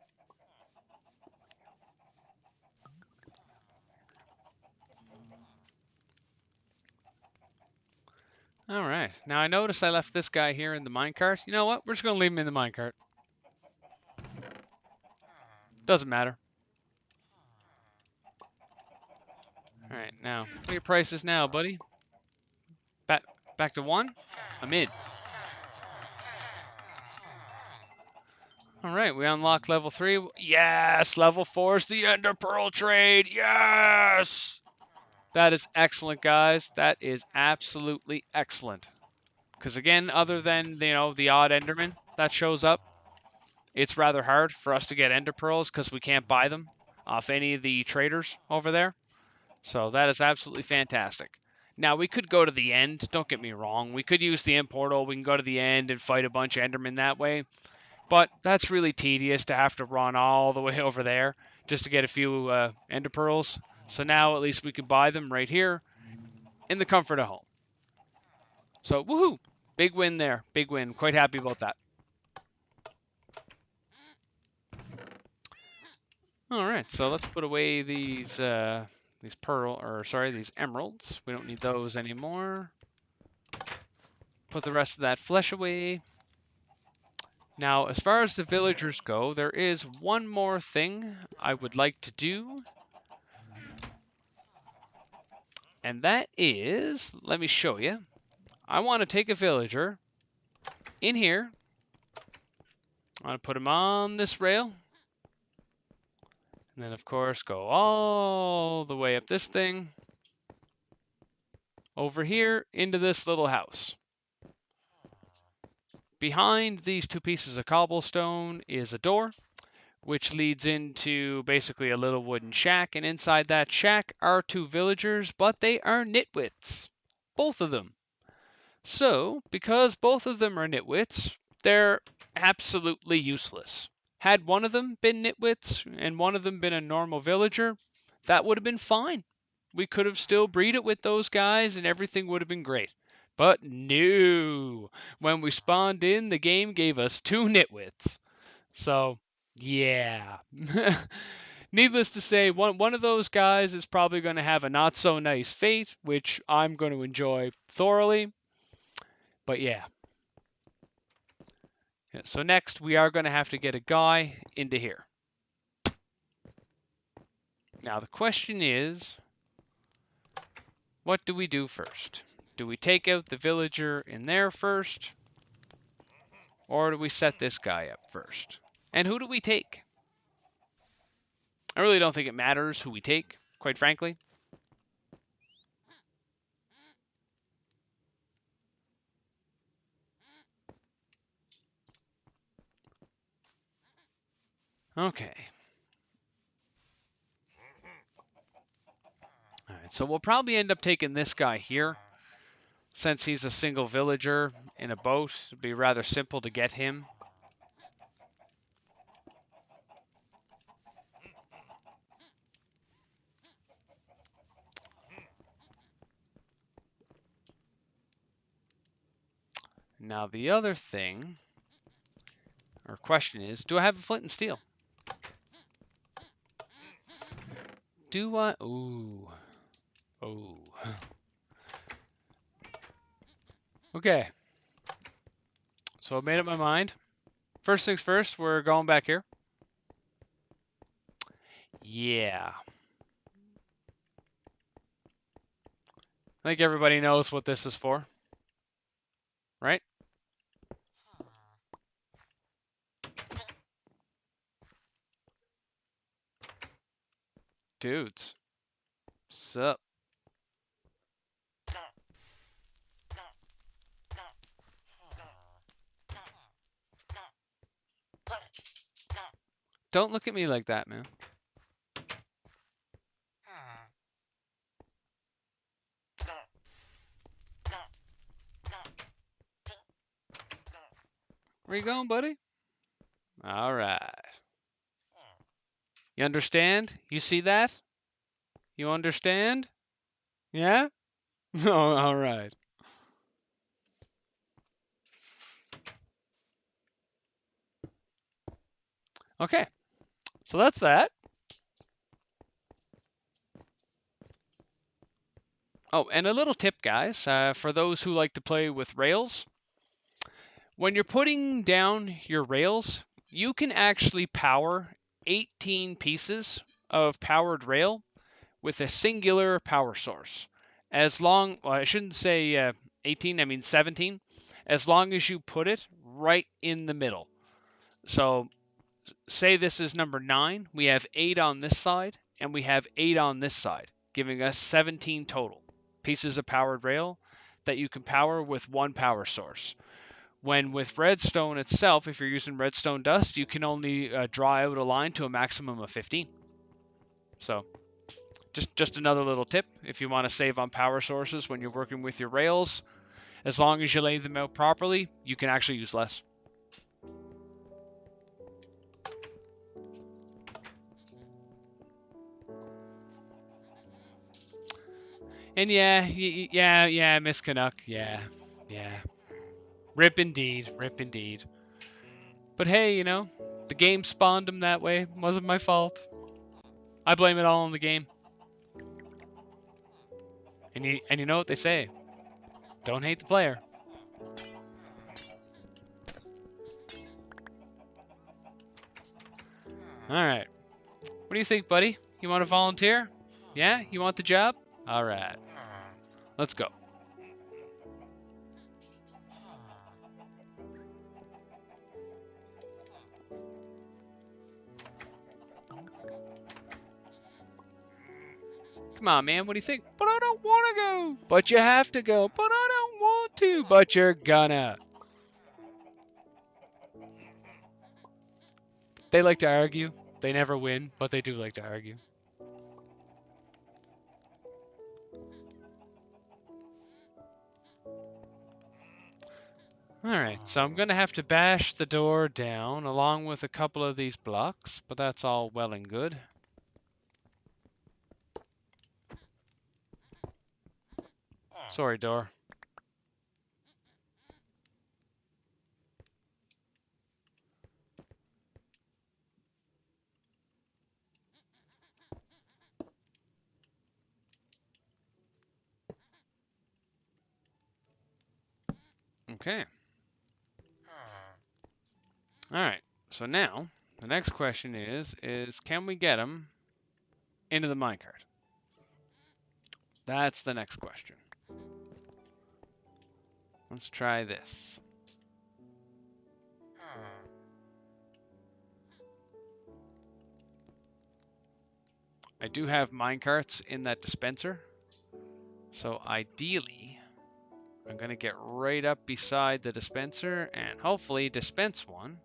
All right. Now I noticed I left this guy here in the minecart. You know what? We're just gonna leave him in the minecart. Doesn't matter. All right. Now, what are your prices now, buddy? Back to 1. I'm in. All right, we unlocked level 3. Yes, level 4 is the Ender Pearl trade. Yes! That is excellent, guys. That is absolutely excellent. Because again, other than the odd Enderman that shows up, it's rather hard for us to get Ender Pearls because we can't buy them off any of the traders over there. So that is absolutely fantastic. Now we could go to the end. Don't get me wrong. We could use the end portal. We can go to the end and fight a bunch of Endermen that way. But that's really tedious to have to run all the way over there just to get a few Ender Pearls. So now at least we can buy them right here in the comfort of home. So woohoo! Big win there. Big win. Quite happy about that. All right, so let's put away these emeralds. We don't need those anymore. Put the rest of that flesh away. Now, as far as the villagers go, there is one more thing I would like to do. And that is, let me show you. I want to take a villager in here. I want to put him on this rail. And then, of course, go all the way up this thing. Over here into this little house. Behind these two pieces of cobblestone is a door, which leads into basically a little wooden shack. And inside that shack are two villagers, but they are nitwits. Both of them. So, because both of them are nitwits, they're absolutely useless. Had one of them been nitwits and one of them been a normal villager, that would have been fine. We could have still breeded with those guys and everything would have been great. But no, when we spawned in, the game gave us two nitwits. So, yeah. Needless to say, one of those guys is probably going to have a not so nice fate, which I'm going to enjoy thoroughly. But yeah. So next, we are going to have to get a guy into here. Now, the question is, what do we do first? Do we take out the villager in there first? Or do we set this guy up first? And who do we take? I really don't think it matters who we take, quite frankly. Okay. Alright, so we'll probably end up taking this guy here. Since he's a single villager in a boat, it'd be rather simple to get him. Now the other thing, or question is, do I have a flint and steel? Do I? Ooh. Oh. Okay. So I made up my mind. First things first, we're going back here. Yeah. I think everybody knows what this is for. Right? Dudes. Sup? Don't look at me like that, man. Where you going, buddy? All right. You understand? You see that? You understand? Yeah? Oh, all right. Okay. So that's that. Oh, and a little tip, guys, for those who like to play with rails. When you're putting down your rails, you can actually power 18 pieces of powered rail with a singular power source. Well, I shouldn't say 18, I mean 17, as long as you put it right in the middle. So say this is number 9, we have 8 on this side, and we have 8 on this side. giving us 17 total pieces of powered rail that you can power with one power source. When with redstone itself, if you're using redstone dust, you can only draw out a line to a maximum of 15. So just another little tip if you want to save on power sources when you're working with your rails. As long as you lay them out properly, you can actually use less. And yeah, Miss Canuck, yeah. Rip indeed, rip indeed. But hey, you know, the game spawned him that way. It wasn't my fault. I blame it all on the game. And you know what they say? Don't hate the player. All right. What do you think, buddy? You want to volunteer? Yeah? You want the job? All right. Let's go. Come on, man. What do you think? But I don't want to go. But you have to go. But I don't want to. But you're gonna. They like to argue. They never win, but they do like to argue. Alright, so I'm going to have to bash the door down along with a couple of these blocks, but that's all well and good. Sorry, door. Okay. Alright, so now the next question is can we get him into the minecart? That's the next question. Let's try this. I do have minecarts in that dispenser, so ideally I'm going to get right up beside the dispenser and hopefully dispense one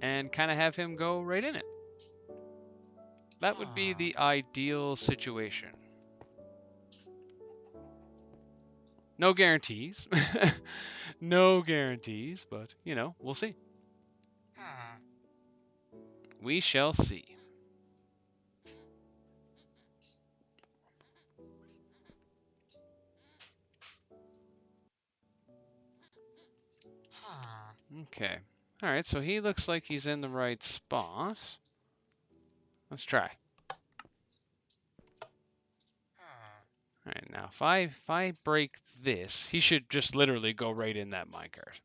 and kind of have him go right in it. That would be the ideal situation. No guarantees. No guarantees, but, you know, we'll see. We shall see. Okay. Alright, so he looks like he's in the right spot. Let's try. Alright, now if I break this, he should just literally go right in that minecart.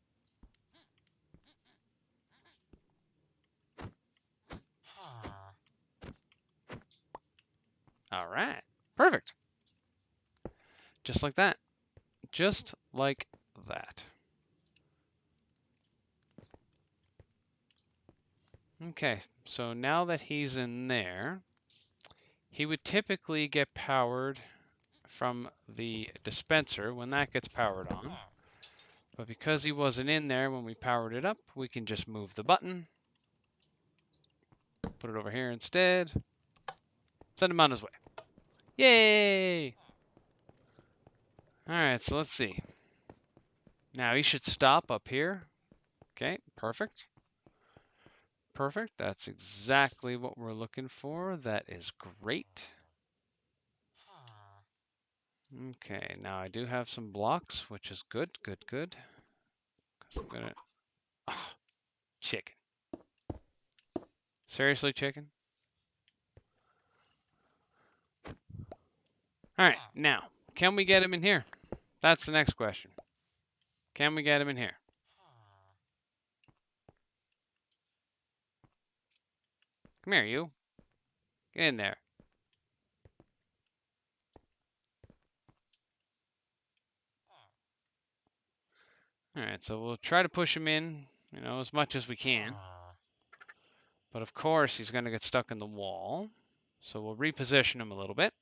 Alright. Perfect. Just like that. Just like that. Okay, so now that he's in there, he would typically get powered from the dispenser when that gets powered on. But because he wasn't in there when we powered it up, we can just move the button. Put it over here instead. Send him on his way. Yay! Alright, so let's see. Now he should stop up here. Okay, perfect. Perfect. That's exactly what we're looking for. That is great. Okay, now I do have some blocks, which is good. Because I'm gonna... Oh, chicken. Seriously, chicken? Alright, now, can we get him in here? That's the next question. Can we get him in here? Come here, you. Get in there. Alright, so we'll try to push him in, you know, as much as we can. But of course, he's going to get stuck in the wall. So we'll reposition them a little bit.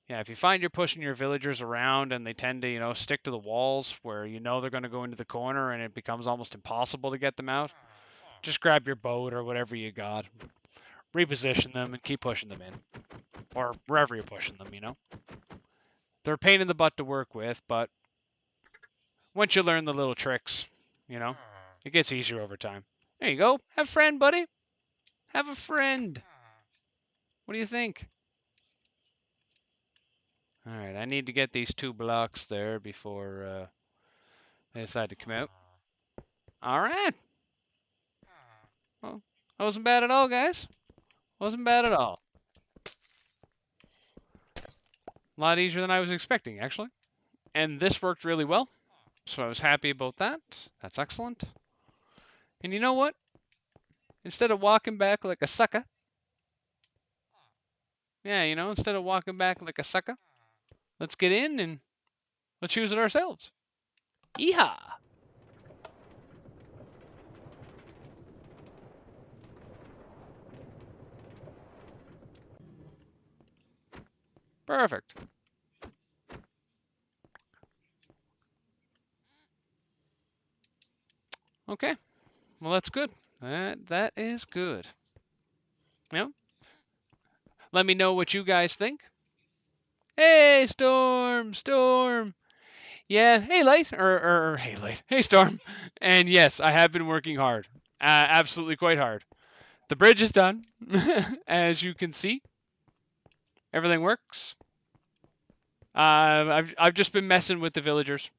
Yeah, if you find you're pushing your villagers around and they tend to, stick to the walls where they're going to go into the corner and it becomes almost impossible to get them out, just grab your boat or whatever you got, reposition them, and keep pushing them in. Or wherever you're pushing them. They're a pain in the butt to work with, but once you learn the little tricks, it gets easier over time. There you go. Have a friend, buddy. Have a friend. What do you think? All right, I need to get these 2 blocks there before they decide to come out. All right. Well, that wasn't bad at all, guys. Wasn't bad at all. A lot easier than I was expecting, actually. And this worked really well, so I was happy about that. That's excellent. And you know what? Instead of walking back like a sucker, yeah, instead of walking back like a sucker, let's get in and let's use it ourselves. Yeehaw! Perfect. Okay. Well, that's good. That is good. Yeah. Let me know what you guys think. Hey, Storm! Storm! Yeah, hey, Light! Or hey, Light. Hey, Storm! And yes, I have been working hard. Absolutely quite hard. The bridge is done. As you can see, everything works. I've just been messing with the villagers.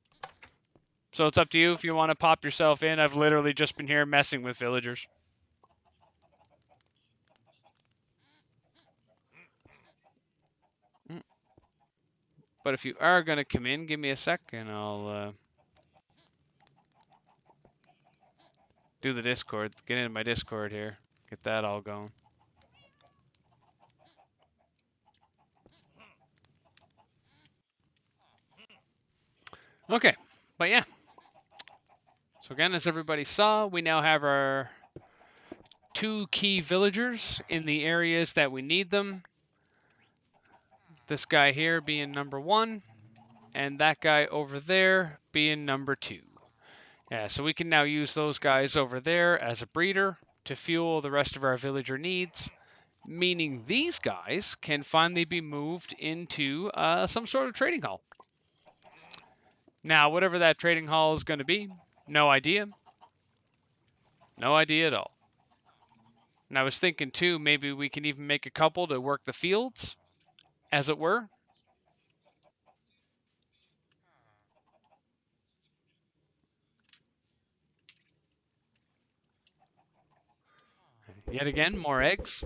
So it's up to you if you want to pop yourself in. I've literally just been here messing with villagers. But if you are going to come in, give me a sec and I'll do the Discord. Get into my Discord here. Get that all going. Okay, but yeah. So again, as everybody saw, we now have our 2 key villagers in the areas that we need them. This guy here being number 1, and that guy over there being number 2. Yeah, so we can now use those guys over there as a breeder to fuel the rest of our villager needs, meaning these guys can finally be moved into some sort of trading hall. Now, whatever that trading hall is going to be, no idea. No idea at all. And I was thinking, too, maybe we can even make a couple to work the fields, as it were. Yet again, more eggs.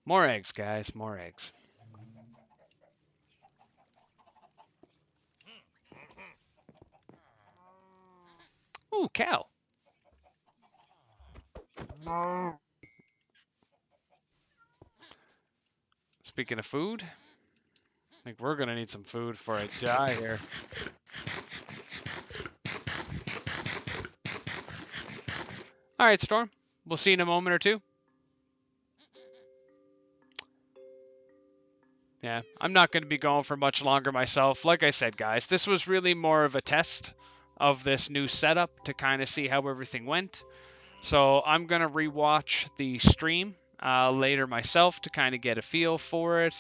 More eggs, guys, more eggs. Ooh, cow. Speaking of food, I think we're going to need some food before I die here. All right, Storm. We'll see you in a moment or two. Yeah, I'm not going to be going for much longer myself. Like I said, guys, this was really more of a test of this new setup to kind of see how everything went. So I'm going to rewatch the stream later myself to kind of get a feel for it,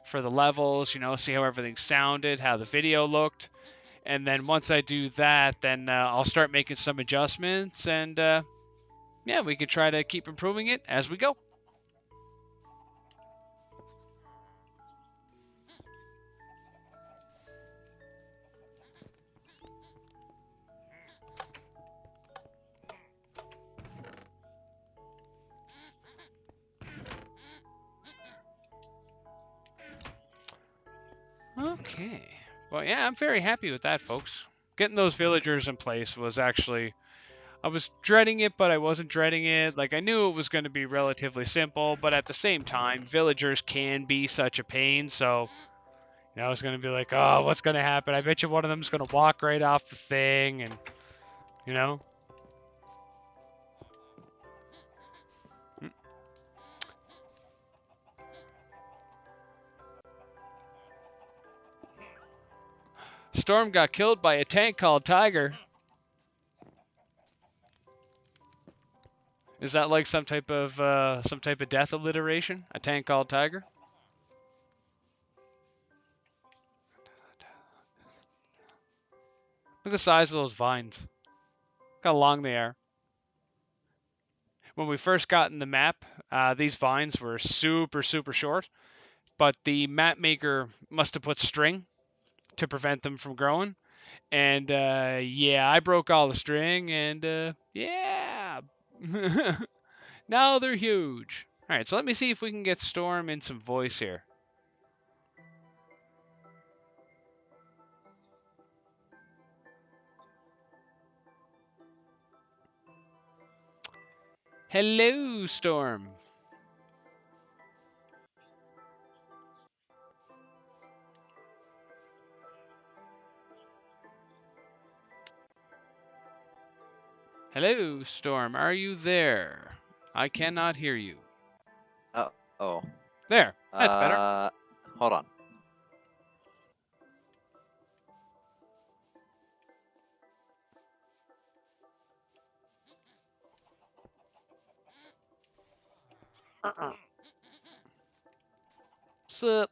for the levels, see how everything sounded, how the video looked. And then once I do that, then I'll start making some adjustments. And yeah, we can try to keep improving it as we go. Okay. Well, yeah, I'm very happy with that, folks. Getting those villagers in place was actually... I was dreading it, but I wasn't dreading it. Like, I knew it was going to be relatively simple, but at the same time, villagers can be such a pain, so... I was going to be like, oh, what's going to happen? I bet you one of them's going to walk right off the thing, and... Storm got killed by a tank called Tiger. Is that like some type of death alliteration? A tank called Tiger? Look at the size of those vines. Look how long they are. When we first got in the map, these vines were super, super short, but the map maker must have put string to prevent them from growing. And yeah, I broke all the string, and yeah. Now they're huge. All right, so let me see if we can get Storm in some voice here. Hello, Storm. Hello, Storm. Are you there? I cannot hear you. Oh. There. That's better. Hold on. Sup?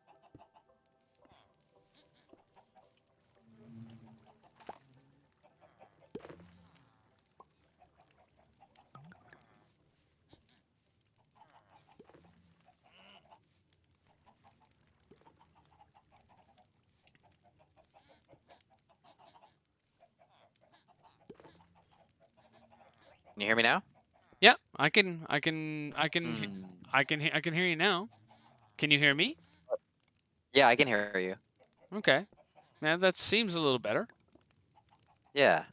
Can you hear me now? Yeah, I can hear you now. Can you hear me? Yeah, I can hear you. Okay. Yeah, that seems a little better. Yeah.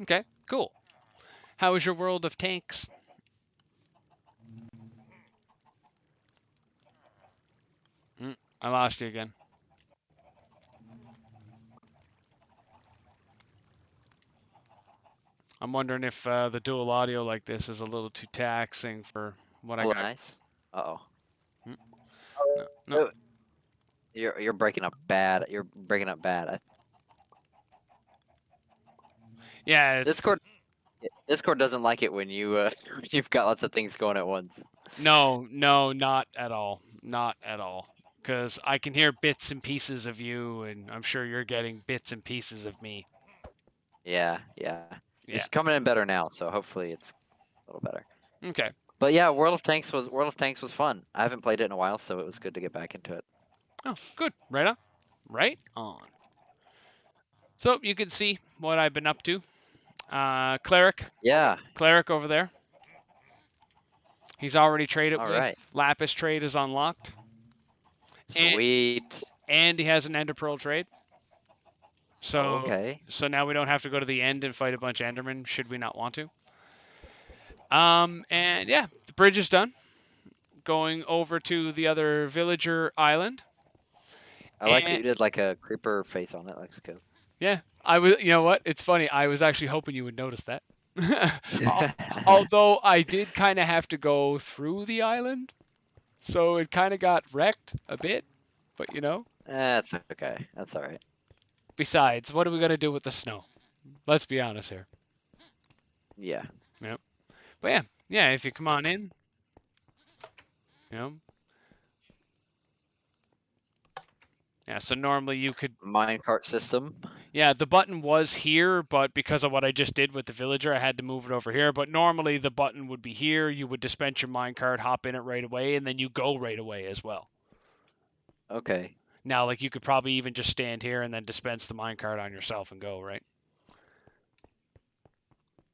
Okay, cool. How is your world of tanks? I lost you again. I'm wondering if the dual audio like this is a little too taxing for what I Oh, got. nice. Uh-oh. No. You're breaking up bad. You're breaking up bad. Yeah, it's Discord doesn't like it when you've got lots of things going at once. no, not at all. Not at all. Because I can hear bits and pieces of you, and I'm sure you're getting bits and pieces of me. Yeah. Yeah. It's coming in better now, so hopefully it's a little better. Okay. But yeah, World of Tanks was fun. I haven't played it in a while, so it was good to get back into it. Oh, good. Right on. Right on. So you can see what I've been up to. Cleric. Yeah. Cleric over there. He's already traded All with. right. Lapis trade is unlocked. Sweet. And he has an Ender Pearl trade. So Okay. so now we don't have to go to the end and fight a bunch of Endermen should we not want to. And yeah, the bridge is done. Going over to the other villager island. I like that you did like a creeper face on it. Looks good. Yeah, I was. You know what? It's funny. I was actually hoping you would notice that. Although I did kind of have to go through the island, so it kind of got wrecked a bit. But you know. That's okay. That's all right. Besides, what are we gonna do with the snow? Let's be honest here. Yeah. Yep. But yeah. If you come on in, you know. Yeah. So normally you could. Minecart system. Yeah, the button was here, but because of what I just did with the villager, I had to move it over here. But normally the button would be here. You would dispense your minecart, hop in it right away, and then you go right away as well. Okay. Now, like you could probably even just stand here and then dispense the minecart on yourself and go, right?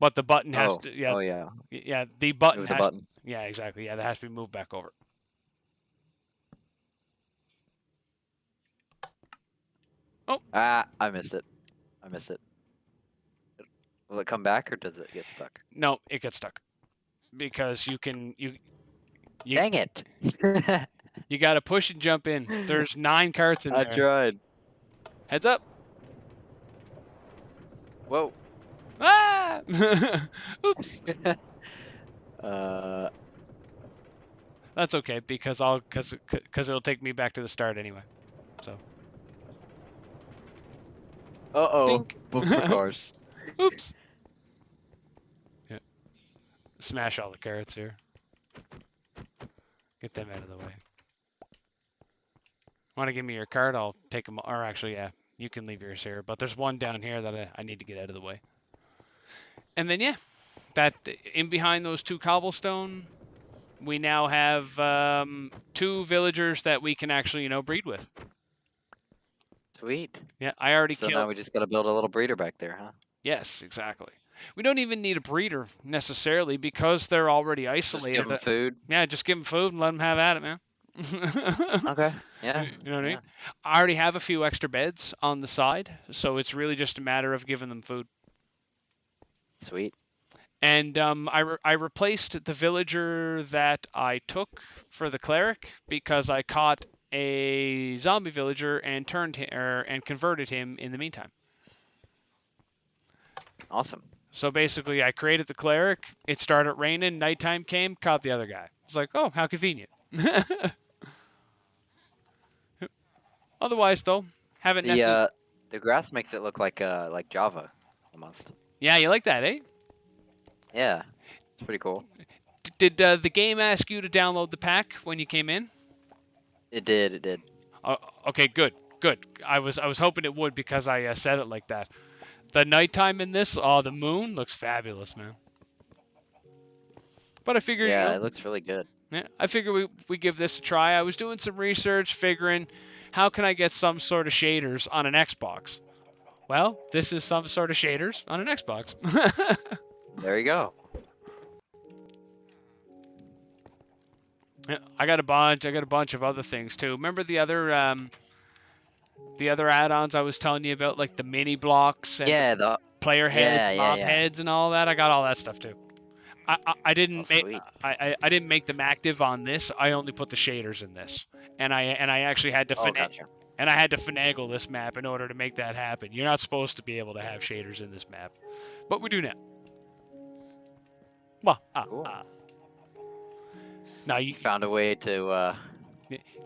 But the button has to, yeah, Oh yeah. yeah, the button Move the has, button. yeah, exactly, yeah, that has to be moved back over. Oh, I missed it. Will it come back or does it get stuck? no, it gets stuck because you Dang it! you got to push and jump in. There's 9 carts in I there. tried. Heads up. Whoa. Ah! Oops. That's okay because it'll take me back to the start anyway. So. Uh-oh. Dink. Bumper cars. Oops. Yeah. Smash all the carrots here. Get them out of the way. Want to give me your card? I'll take them. Or actually, yeah, you can leave yours here. But there's one down here that I need to get out of the way. And then, yeah, that in behind those two cobblestone, we now have 2 villagers that we can actually, breed with. Sweet. Yeah, I already So killed. now we just gotta build a little breeder back there, huh? Yes, exactly. We don't even need a breeder necessarily because they're already Just give isolated. them food. Yeah, just give them food and let them have at it, man. Okay. Yeah. You know what I Yeah. mean? I already have a few extra beds on the side, so it's really just a matter of giving them food. Sweet. And I replaced the villager that I took for the cleric because I caught a zombie villager and and converted him in the meantime. Awesome. So basically, I created the cleric. It started raining. Nighttime came. Caught the other guy. It's like, oh, how convenient. Otherwise, though, haven't necessarily. The grass makes it look like Java, almost. Yeah, you like that, eh? Yeah. It's pretty cool. Did the game ask you to download the pack when you came in? It did. It did. Okay, good, good. I was hoping it would because I said it like that. The nighttime in this, the moon looks fabulous, man. But I figured, Yeah, it looks really good. yeah, I figured we give this a try. I was doing some research, figuring how can I get some sort of shaders on an Xbox. Well, this is some sort of shaders on an Xbox. There you go. Yeah, I got a bunch of other things too. Remember the other add-ons I was telling you about, like the mini blocks and Yeah. The player heads, yeah. mob Yeah. heads, and all that? I got all that stuff too. I Oh, didn't make sweet. I didn't make them active on this. I only put the shaders in this, and I actually had to Oh, gotcha. and I had to finagle this map in order to make that happen. You're not supposed to be able to have shaders in this map, but we do now. Well, Cool. now you Found a way to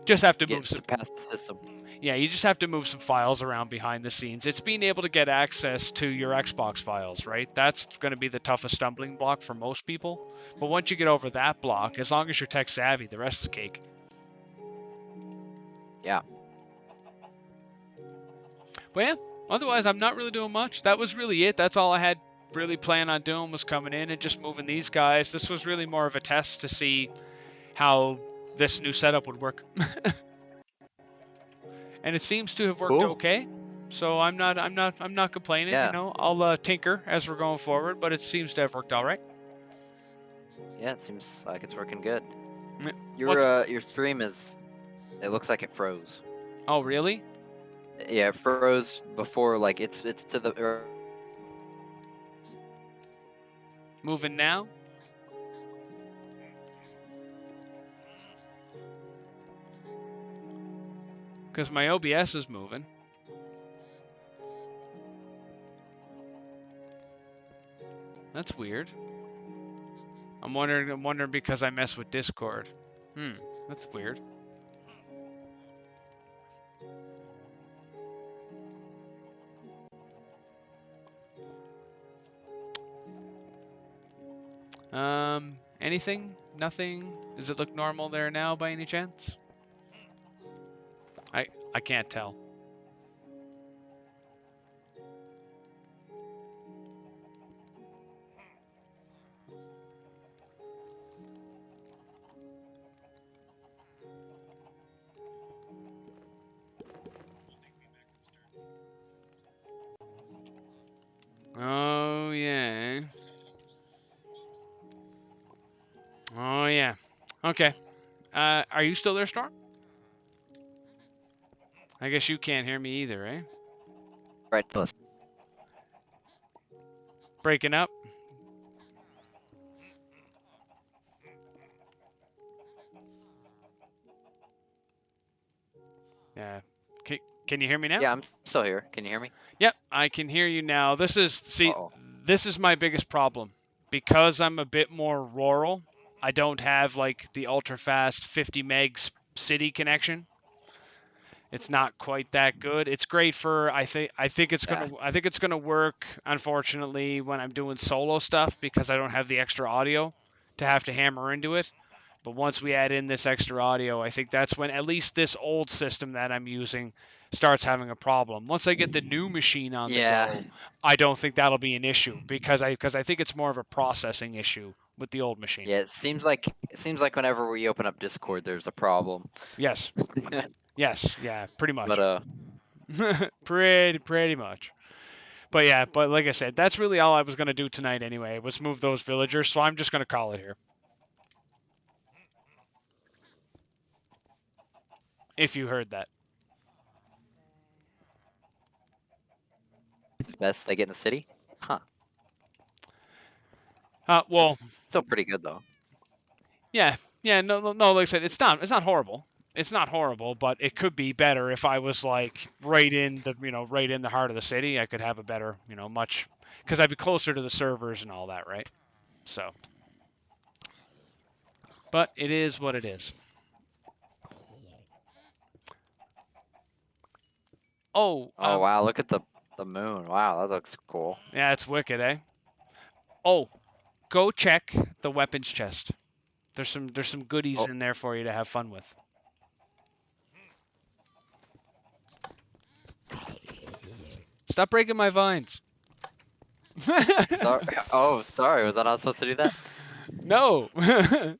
just have to get move some. past the system. Yeah, you just have to move some files around behind the scenes. It's being able to get access to your Xbox files, right? That's going to be the toughest stumbling block for most people. But once you get over that block, as long as you're tech savvy, the rest is cake. Yeah. But yeah, otherwise I'm not really doing much. That was really it. That's all I had really planned on doing, was coming in and just moving these guys. This was really more of a test to see how this new setup would work. And it seems to have worked Cool. okay. So I'm not complaining. Yeah. You know, I'll tinker as we're going forward, but it seems to have worked all right. Yeah, it seems like it's working good. Yeah. Your stream is. It looks like it froze. Oh, really? Yeah, it froze before. Like it's to the. Moving now? Because my OBS is moving. That's weird. I'm wondering because I mess with Discord. That's weird. Anything? Nothing? Does it look normal there now by any chance? I can't tell. Oh yeah. Oh yeah. Okay. Are you still there, Storm? I guess you can't hear me either, eh? Right. Breaking up. Yeah. Can you hear me now? Yeah, I'm still here. Can you hear me? Yep, I can hear you now. This Uh-oh. is my biggest problem. Because I'm a bit more rural, I don't have like the ultra fast 50 megs city connection. It's not quite that good. It's great for Yeah. I think it's gonna work. Unfortunately, when I'm doing solo stuff because I don't have the extra audio to have to hammer into it. But once we add in this extra audio, I think that's when at least this old system that I'm using starts having a problem. Once I get the new machine on the Yeah. go, I don't think that'll be an issue because I think it's more of a processing issue with the old machine. Yeah. It seems like whenever we open up Discord, there's a problem. Yes. Yes. Yeah. Pretty But much. Pretty much. But yeah, but like I said, that's really all I was gonna do tonight anyway. Was move those villagers, so I'm just gonna call it here. If you heard that. best they get in the city. Huh. Well, It's still pretty good though. yeah, yeah, no. Like I said, it's not horrible. It's not horrible, but it could be better if I was like right in the right in the heart of the city. I could have a better much because I'd be closer to the servers and all that, right? So, but it is what it is. Oh, Oh wow, look at the moon. Wow, that looks cool. yeah, it's wicked, eh? Oh, go check the weapons chest. There's some goodies Oh, in there for you to have fun with. Stop breaking my vines. sorry. Oh, sorry. Was I not supposed to do that? No,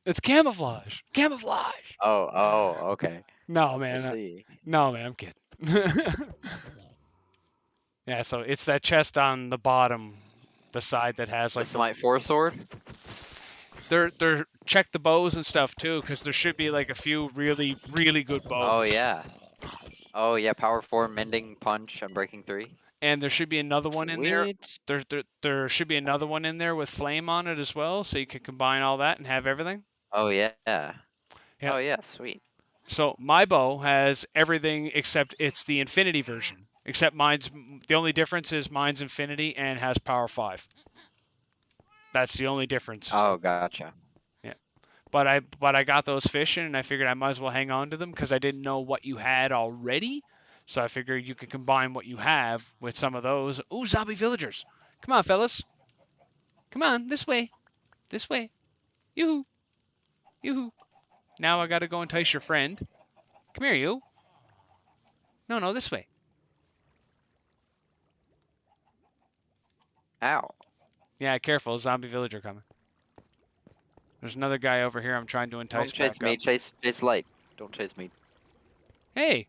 it's camouflage. Camouflage. Oh, okay. No, I man. see. No, man. I'm kidding. Yeah, so it's that chest on the bottom, the side that has The like Smite 4 sword? they're check the bows and stuff too, because there should be like a few really good bows. Oh yeah. Oh yeah, power 4, mending, punch, and breaking 3. And there should be another one in there. Sweet. There should be another one in there with flame on it as well, so you can combine all that and have everything. Oh yeah. Yeah. Oh yeah, sweet. So my bow has everything except it's the infinity version. Except mine's the only difference is mine's infinity and has power 5. That's the only difference. Oh, gotcha. Yeah. But I got those fishing and I figured I might as well hang on to them because I didn't know what you had already. So I figured you could combine what you have with some of those. Ooh, zombie villagers. Come on, fellas. Come on, this way. This way. Yoo-hoo. Yoo-hoo. Now I gotta go entice your friend. Come here, you. No, this way. Ow. Yeah, careful. Zombie villager coming. There's another guy over here I'm trying to entice Don't chase back me, up. chase light. Don't chase me. Hey.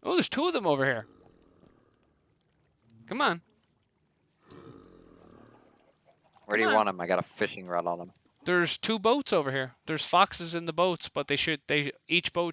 Oh, there's 2 of them over here. Come on. Where do you want him? I got a fishing rod on him. There's 2 boats over here. There's foxes in the boats, but each boat